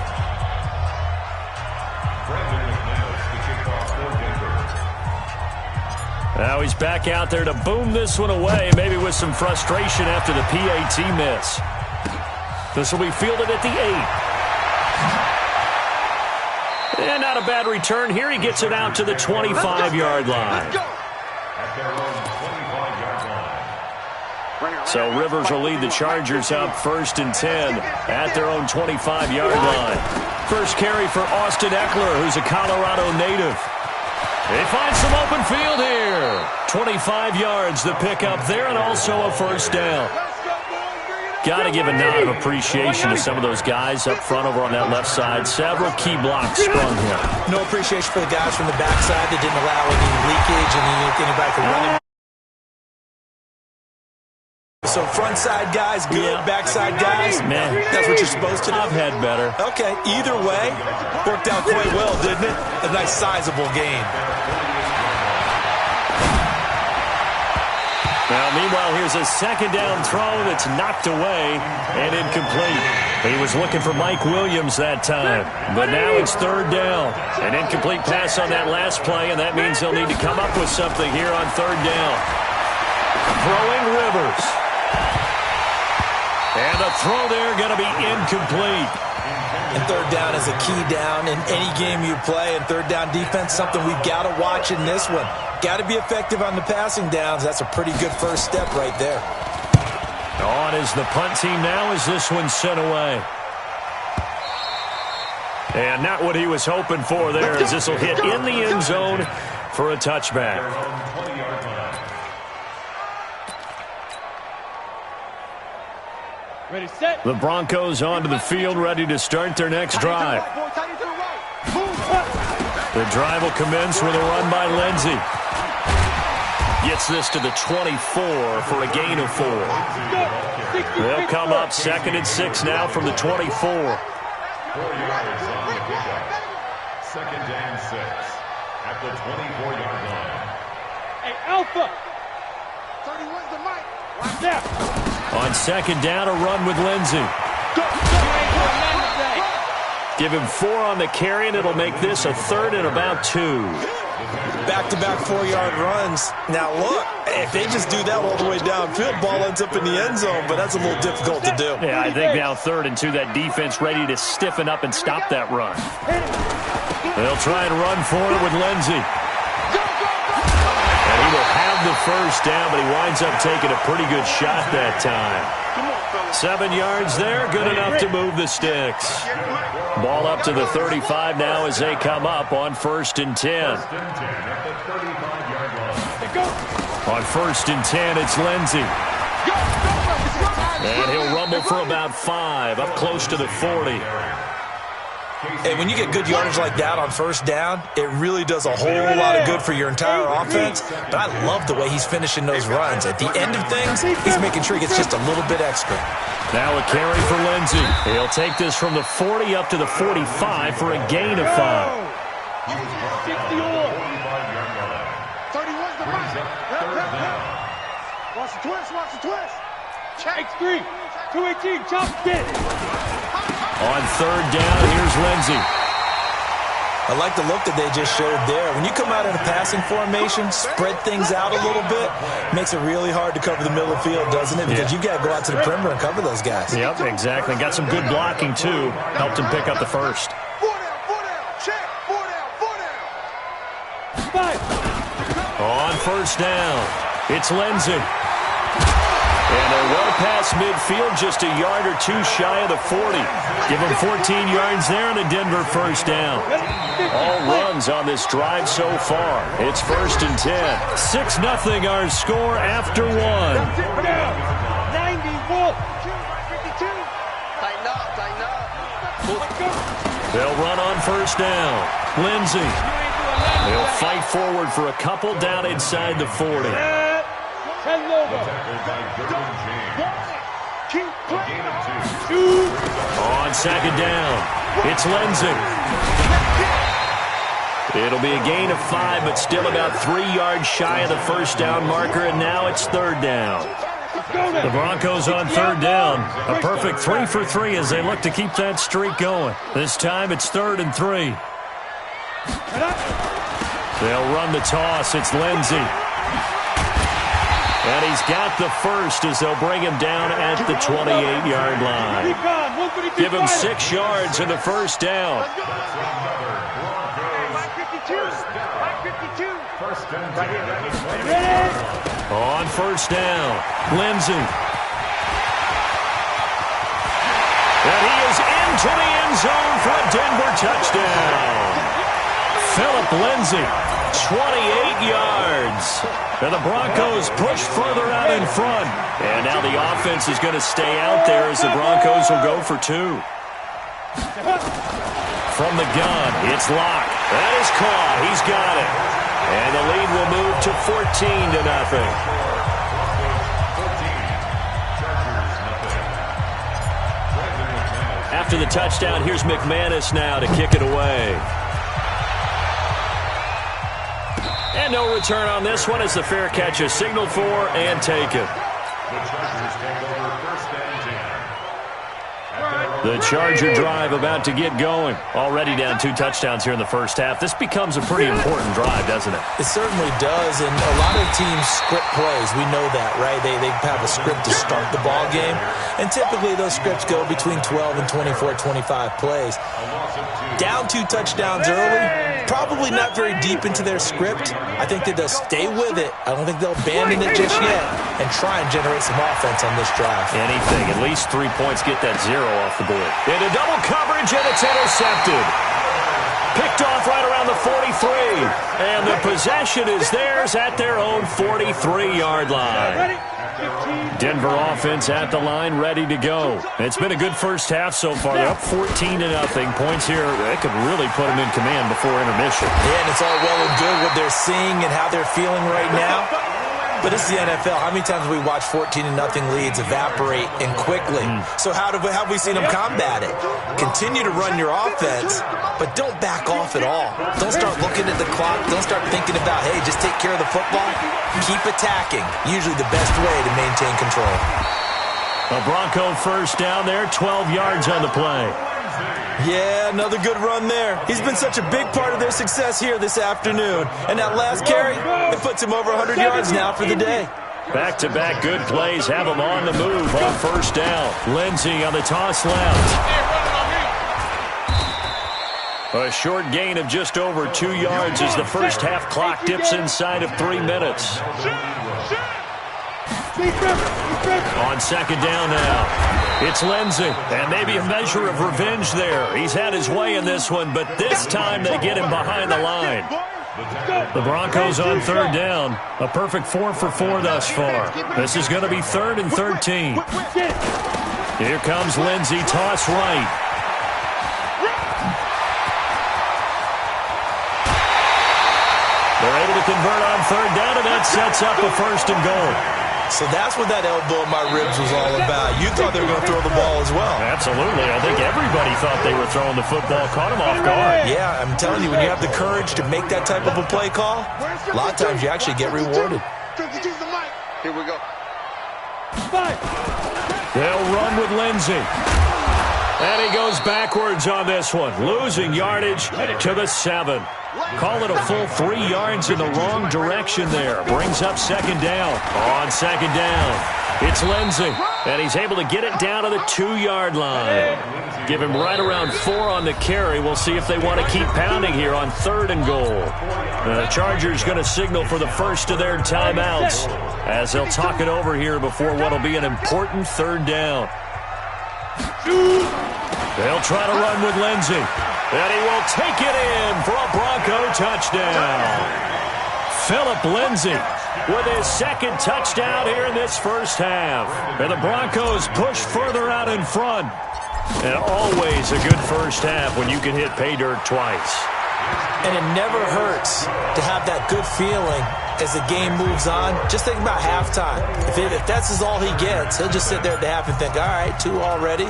Now he's back out there to boom this one away, maybe with some frustration after the PAT miss. This will be fielded at the 8. And not a bad return here. He gets it out to the 25-yard line. So Rivers will lead the Chargers up 1st and 10 at their own 25-yard line. First carry for Austin Eckler, who's a Colorado native. They find some open field here. 25 yards the pickup there, and also a first down. Got to give a nod of appreciation to some of those guys up front over on that left side. Several key blocks sprung here. No appreciation for the guys from the backside that didn't allow any leakage and anybody could run it. So front side guys, good. Yeah. Backside guys, man, that's what you're supposed to do. I've had better. Okay, either way, worked out quite well, didn't it? A nice sizable gain. Now, meanwhile, here's a 2nd down throw that's knocked away and incomplete. He was looking for Mike Williams that time, but now it's 3rd down. An incomplete pass on that last play, and that means they'll need to come up with something here on 3rd down. Throwing Rivers. And the throw there going to be incomplete. And 3rd down is a key down in any game you play, and 3rd down defense, something we've got to watch in this one. Got to be effective on the passing downs. That's a pretty good first step right there. On is the punt team now as this one's sent away. And not what he was hoping for there, as this will hit in the end zone for a touchback. Ready, set. The Broncos onto the field, ready to start their next drive. The drive will commence with a run by Lindsay. Gets this to the 24 for a gain of 4. They'll come up 2nd and 6 now from the 24. 4 yards on the pickup. 2nd and 6 at the 24-yard line. Hey, Alpha. 31's the mic. Watch out. On 2nd down, a run with Lindsay. Give him 4 on the carry, and it'll make this a 3rd and about 2. Back-to-back 4-yard runs. Now, look, if they just do that all the way downfield, ball ends up in the end zone, but that's a little difficult to do. Yeah, I think now 3rd and 2, that defense ready to stiffen up and stop that run. They'll try and run for it with Lindsay. And he will have the first down, but he winds up taking a pretty good shot that time. 7 yards there, good enough to move the sticks. Ball up to the 35 now as they come up on 1st and 10. On 1st and 10, it's Lindsay. And he'll rumble for about 5, up close to the 40. And when you get good yardage like that on first down, it really does a whole lot of good for your entire offense. But I love the way he's finishing those runs. At the end of things, he's making sure he gets just a little bit extra. Now a carry for Lindsey. He'll take this from the 40 up to the 45 for a gain of 5. 60 all. 31's the right. Watch the twist, watch the twist. X3, 218, chop, get. On third down, here's Lindsey. I like the look that they just showed there. When you come out in a passing formation, spread things out a little bit, makes it really hard to cover the middle of the field, doesn't it? Because you got to go out to the perimeter and cover those guys. Yep, exactly. Got some good blocking, too. Helped him pick up the first. 4 down, check, 4 down. On first down, it's Lindsey. And they're well past midfield, just a yard or two shy of the 40. Give them 14 yards there and a Denver first down. All runs on this drive so far. It's 1st and 10. 6-0 our score after 1. 90, Wolf. 52. Tighten up. They'll run on first down. Lindsey. They'll fight forward for a couple down inside the 40. On second down, it's Lindsey. It'll be a gain of 5, but still about 3 yards shy of the first down marker, and now it's third down. The Broncos on third down. A perfect 3 for 3 as they look to keep that streak going. This time it's 3rd and 3. They'll run the toss. It's Lindsey. And he's got the first as they'll bring him down at the 28-yard line. Give him 6 yards in the first down. On first down, Lindsey. And he is into the end zone for a Denver touchdown. Philip Lindsey, 28 yards. And the Broncos push further out in front. And now the offense is going to stay out there as the Broncos will go for 2. From the gun, it's Locke. That is caught. He's got it. And the lead will move to 14-0. After the touchdown, here's McManus now to kick it away. And no return on this one as the fair catch is signaled for and taken. The Charger drive about to get going. Already down 2 touchdowns here in the first half. This becomes a pretty important drive, doesn't it? It certainly does, and a lot of teams script plays. We know that, right? They have a script to start the ball game, and typically those scripts go between 12 and 24, 25 plays. Down 2 touchdowns early, probably not very deep into their script. I think that they'll stay with it. I don't think they'll abandon it just yet and try and generate some offense on this drive. Anything, at least 3 points, get that 0 off the board. Into double coverage, and it's intercepted. Picked off right around the 43. And the possession is theirs at their own 43-yard line. Denver offense at the line, ready to go. It's been a good first half so far. They're up 14-0. Points here, they could really put them in command before intermission. Yeah, and it's all well and good what they're seeing and how they're feeling right now. But this is the NFL. How many times have we watched 14-0 leads evaporate and quickly? So how have we seen them combat it? Continue to run your offense, but don't back off at all. Don't start looking at the clock. Don't start thinking about, hey, just take care of the football. Keep attacking. Usually the best way to maintain control. A Bronco first down there, 12 yards on the play. Yeah, another good run there. He's been such a big part of their success here this afternoon. And that last carry, it puts him over 100 yards now for the day. Back-to-back good plays have him on the move on first down. Lindsey on the toss left. A short gain of just over 2 yards as the first half clock dips inside of 3 minutes. On second down now. It's Lindsey, and maybe a measure of revenge there. He's had his way in this one, but this time they get him behind the line. The Broncos on third down. A perfect 4 for 4 thus far. This is going to be 3rd and 13. Here comes Lindsey, toss right. They're able to convert on third down, and that sets up a 1st and goal. So that's what that elbow in my ribs was all about. You thought they were going to throw the ball as well. Absolutely. I think everybody thought they were throwing the football. Caught him off guard. Yeah, I'm telling you, when you have the courage to make that type of a play call, a lot of times you actually get rewarded. Here we go. They'll run with Lindsey. And he goes backwards on this one, losing yardage to the 7. Call it a full 3 yards in the wrong direction there. Brings up 2nd down. On 2nd down, it's Lindsey. And he's able to get it down to the 2-yard line. Give him right around 4 on the carry. We'll see if they want to keep pounding here on 3rd and goal. The Chargers going to signal for the first of their timeouts as they'll talk it over here before what will be an important 3rd down. They'll try to run with Lindsey. And he will take it in for a Bronco touchdown. Phillip Lindsey with his 2nd touchdown here in this first half. And the Broncos push further out in front. And always a good first half when you can hit pay dirt twice. And it never hurts to have that good feeling as the game moves on. Just think about halftime. If that's all he gets, he'll just sit there at the half and think, all right, 2 already.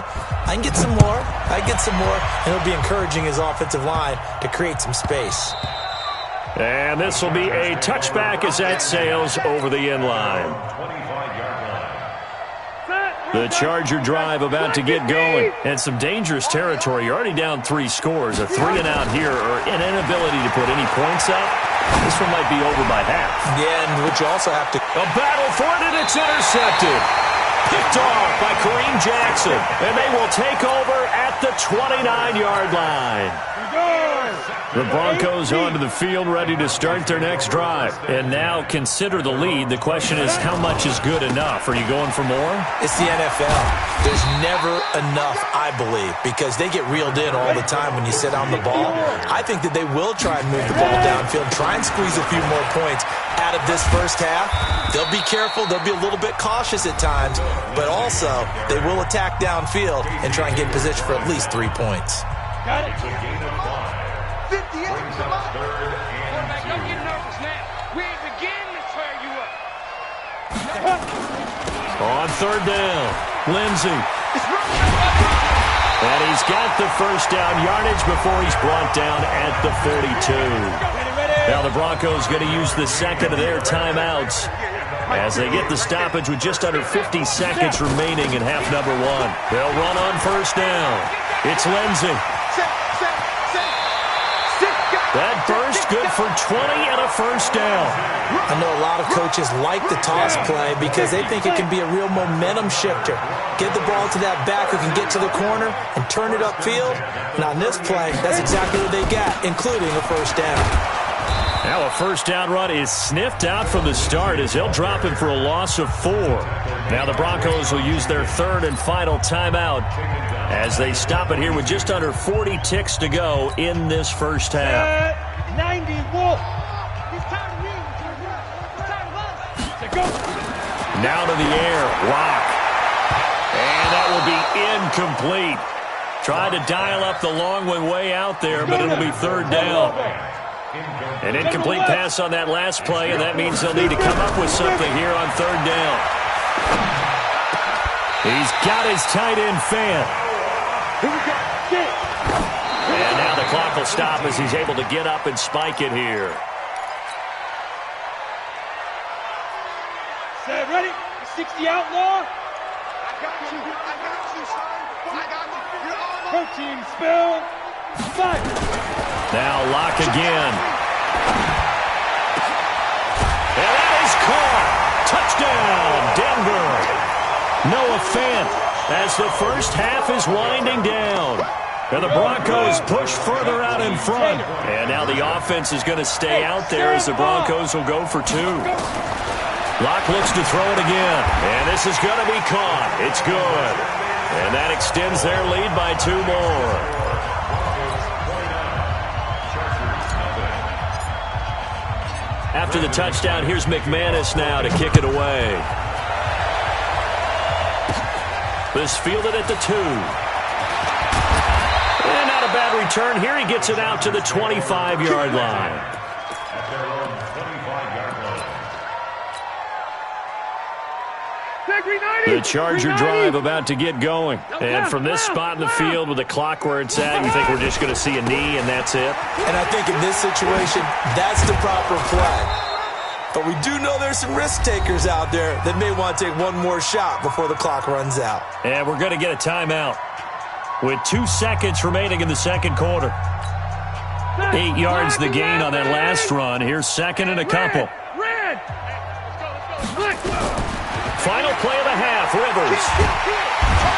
I can get some more. I can get some more. And he'll be encouraging his offensive line to create some space. And this will be a touchback as that sails over the end line. The Charger drive about to get going. And some dangerous territory. You're already down 3 scores. A 3-and-out here or an inability to put any points up. This one might be over by half. Yeah, and what you also have to... A battle for it, and it's intercepted. Picked off by Kareem Jackson. And they will take over at the 29-yard line. The Broncos onto the field, ready to start their next drive. And now consider the lead. The question is, how much is good enough? Are you going for more? It's the NFL. There's never enough, I believe, because they get reeled in all the time when you sit on the ball. I think that they will try and move the ball downfield, try and squeeze a few more points out of this first half. They'll be careful. They'll be a little bit cautious at times, but also they will attack downfield and try and get in position for at least 3 points. Got it. 58. Brings up 3rd and 2. Don't get nervous now. We ain't beginning to tear you up. On 3rd down, Lindsey. And he's got the first down yardage before he's brought down at the 42. Now the Broncos going to use the 2nd of their timeouts as they get the stoppage with just under 50 seconds remaining in half number 1. They'll run on 1st down. It's Lindsey. That burst good for 20 and a first down. I know a lot of coaches like the toss play because they think it can be a real momentum shifter. Get the ball to that back who can get to the corner and turn it upfield. Now, in this play, that's exactly what they got, including a first down. Now a first down run is sniffed out from the start as they'll drop him for a loss of 4. Now the Broncos will use their 3rd and final timeout as they stop it here with just under 40 ticks to go in this first half. 90 Wolf. He's tired of you. He's tired of us. Go. Now to the air. Rock. And that will be incomplete. Tried to dial up the long one way out there, but it'll be 3rd down. An incomplete pass on that last play, and that means they'll need to come up with something here on 3rd down. He's got his tight end fan. And now the clock will stop as he's able to get up and spike it here. Set, ready? 60 outlaw. I got you, son. I got you. You're almost. Protein spill. Fight. Now lock again. And that is caught. Touchdown, Denver. Noah Fant as the first half is winding down. And the Broncos push further out in front. And now the offense is going to stay out there as the Broncos will go for 2. Locke looks to throw it again. And this is going to be caught. It's good. And that extends their lead by 2 more. After the touchdown, here's McManus now to kick it away. This fielded at the 2. And not a bad return here. He gets it out to the 25-yard line. At their own 25-yard line. The Charger drive about to get going. And from this spot in the field with the clock where it's at, you think we're just going to see a knee and that's it? And I think in this situation, that's the proper play. But we do know there's some risk takers out there that may want to take one more shot before the clock runs out. And we're going to get a timeout with 2 seconds remaining in the second quarter. 8 yards the gain on that last run. Here's second and a couple. Final play of the half, Rivers.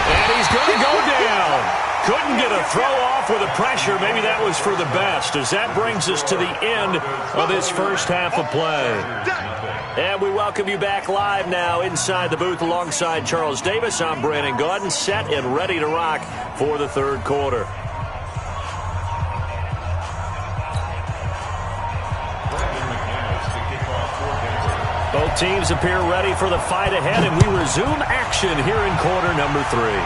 And he's going to go down. Couldn't get a throw off with the pressure. Maybe that was for the best, as that brings us to the end of this first half of play. And we welcome you back live now inside the booth alongside Charles Davis. I'm Brandon Gaudin, set and ready to rock for the third quarter. Both teams appear ready for the fight ahead, and we resume action here in quarter number 3.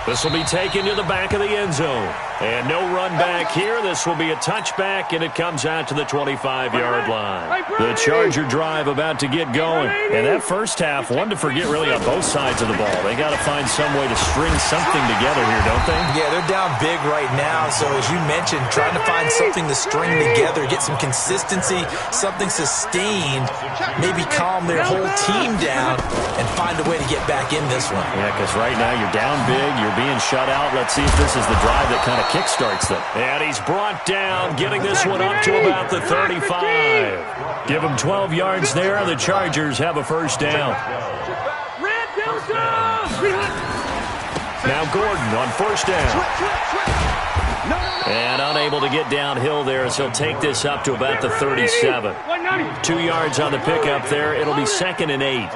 This will be taken to the back of the end zone. And no run back here. This will be a touchback, and it comes out to the 25-yard line. The Charger drive about to get going. And that first half, one to forget really on both sides of the ball. They got to find some way to string something together here, don't they? Yeah, they're down big right now. So as you mentioned, trying to find something to string together, get some consistency, something sustained, maybe calm their whole team down and find a way to get back in this one. Yeah, because right now you're down big, you're being shut out. Let's see if this is the drive that kind of kickstarts them. And he's brought down, getting this one up to about the 35. Give him 12 yards there. The Chargers have a first down. Now Gordon on first down. And unable to get downhill there as he'll take this up to about the 37. 2 yards on the pickup there. It'll be 2nd and 8.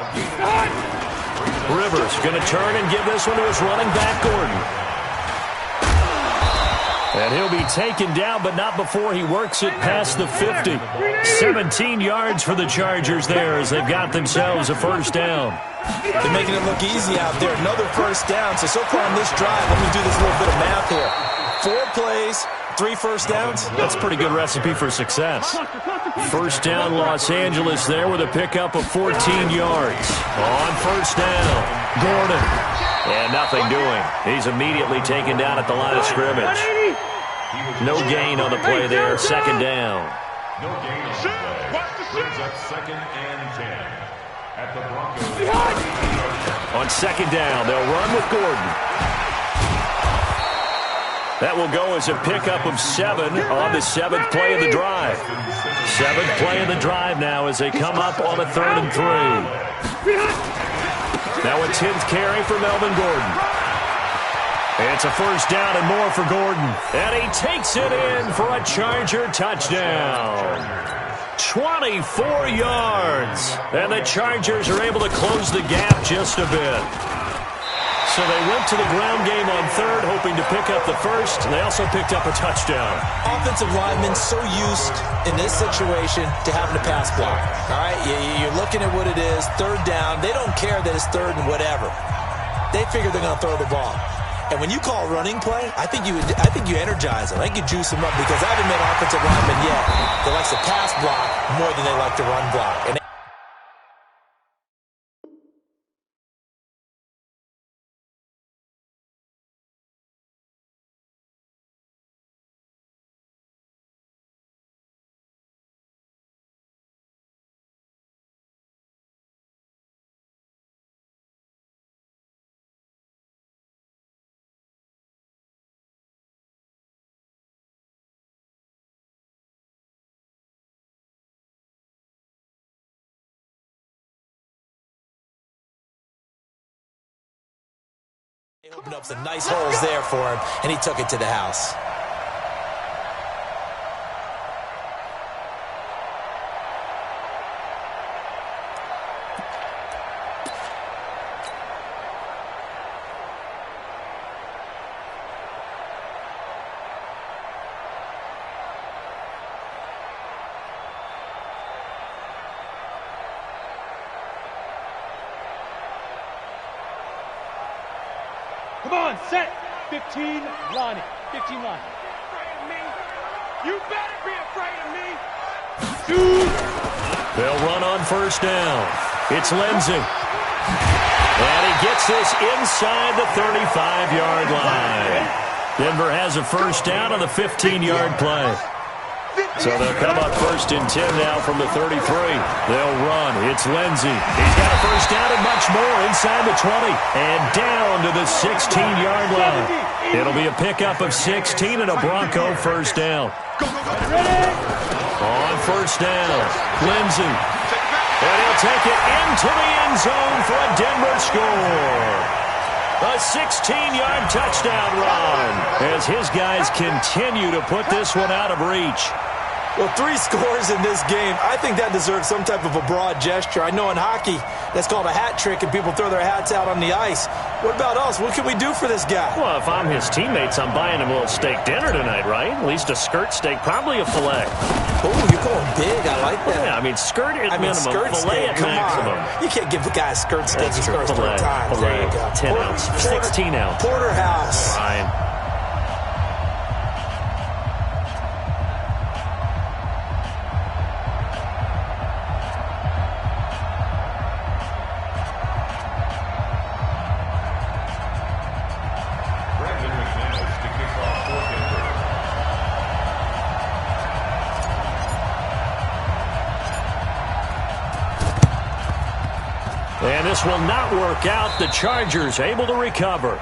Rivers going to turn and give this one to his running back, Gordon. And he'll be taken down, but not before he works it past the 50. 17 yards for the Chargers there as they've got themselves a first down. They're making it look easy out there. Another first down. So far on this drive, let me do this little bit of math here. 4 plays, 3 first downs. That's a pretty good recipe for success. First down, Los Angeles there with a pickup of 14 yards. On first down, Gordon. And nothing doing. He's immediately taken down at the line of scrimmage. No gain on the play there. Second down. No gain on the play. Brings up 2nd and 10. At the Broncos. On second down, they'll run with Gordon. That will go as a pickup of 7 on the 7th play of the drive. 7th play of the drive now as they come up on a 3rd and 3. Now a 10th carry for Melvin Gordon. It's a first down and more for Gordon. And he takes it in for a Charger touchdown. 24 yards. And the Chargers are able to close the gap just a bit. So they went to the ground game on 3rd, hoping to pick up the first. They also picked up a touchdown. Offensive linemen so used in this situation to having to pass block. All right, you're looking at what it is, 3rd down. They don't care that it's 3rd and whatever. They figure they're going to throw the ball. And when you call running play, I think you energize them. I think you juice them up because I haven't met offensive linemen yet that likes to pass block more than they like to run block. And they opened up some nice holes there for him, and he took it to the house. Come on, set. 15, line it. 15 line. You better be afraid of me. Shoot. They'll run on first down. It's Lindsey. And he gets this inside the 35-yard line. Denver has a first down on the 15-yard play. So they'll come up first and 10 now from the 33. They'll run. It's Lindsey. He's got a first down and much more inside the 20. And down to the 16-yard line. It'll be a pickup of 16 and a Bronco first down. On first down, Lindsey. And he'll take it into the end zone for a Denver score. A 16-yard touchdown run as his guys continue to put this one out of reach. Well, 3 scores in this game. I think that deserves some type of a broad gesture. I know in hockey that's called a hat trick and people throw their hats out on the ice. What about us? What can we do for this guy? Well, if I'm his teammates, I'm buying him a little steak dinner tonight, right? At least a skirt steak, probably a filet. Oh, you're going big. I like that. Yeah, I mean, skirt at minimum, skirt filet steak. at maximum. You can't give the guy a skirt steak. He scores 3 times. Filet, There you go. 10 ounce, 16 ounce. Porterhouse. Fine. And this will not work out. The Chargers able to recover.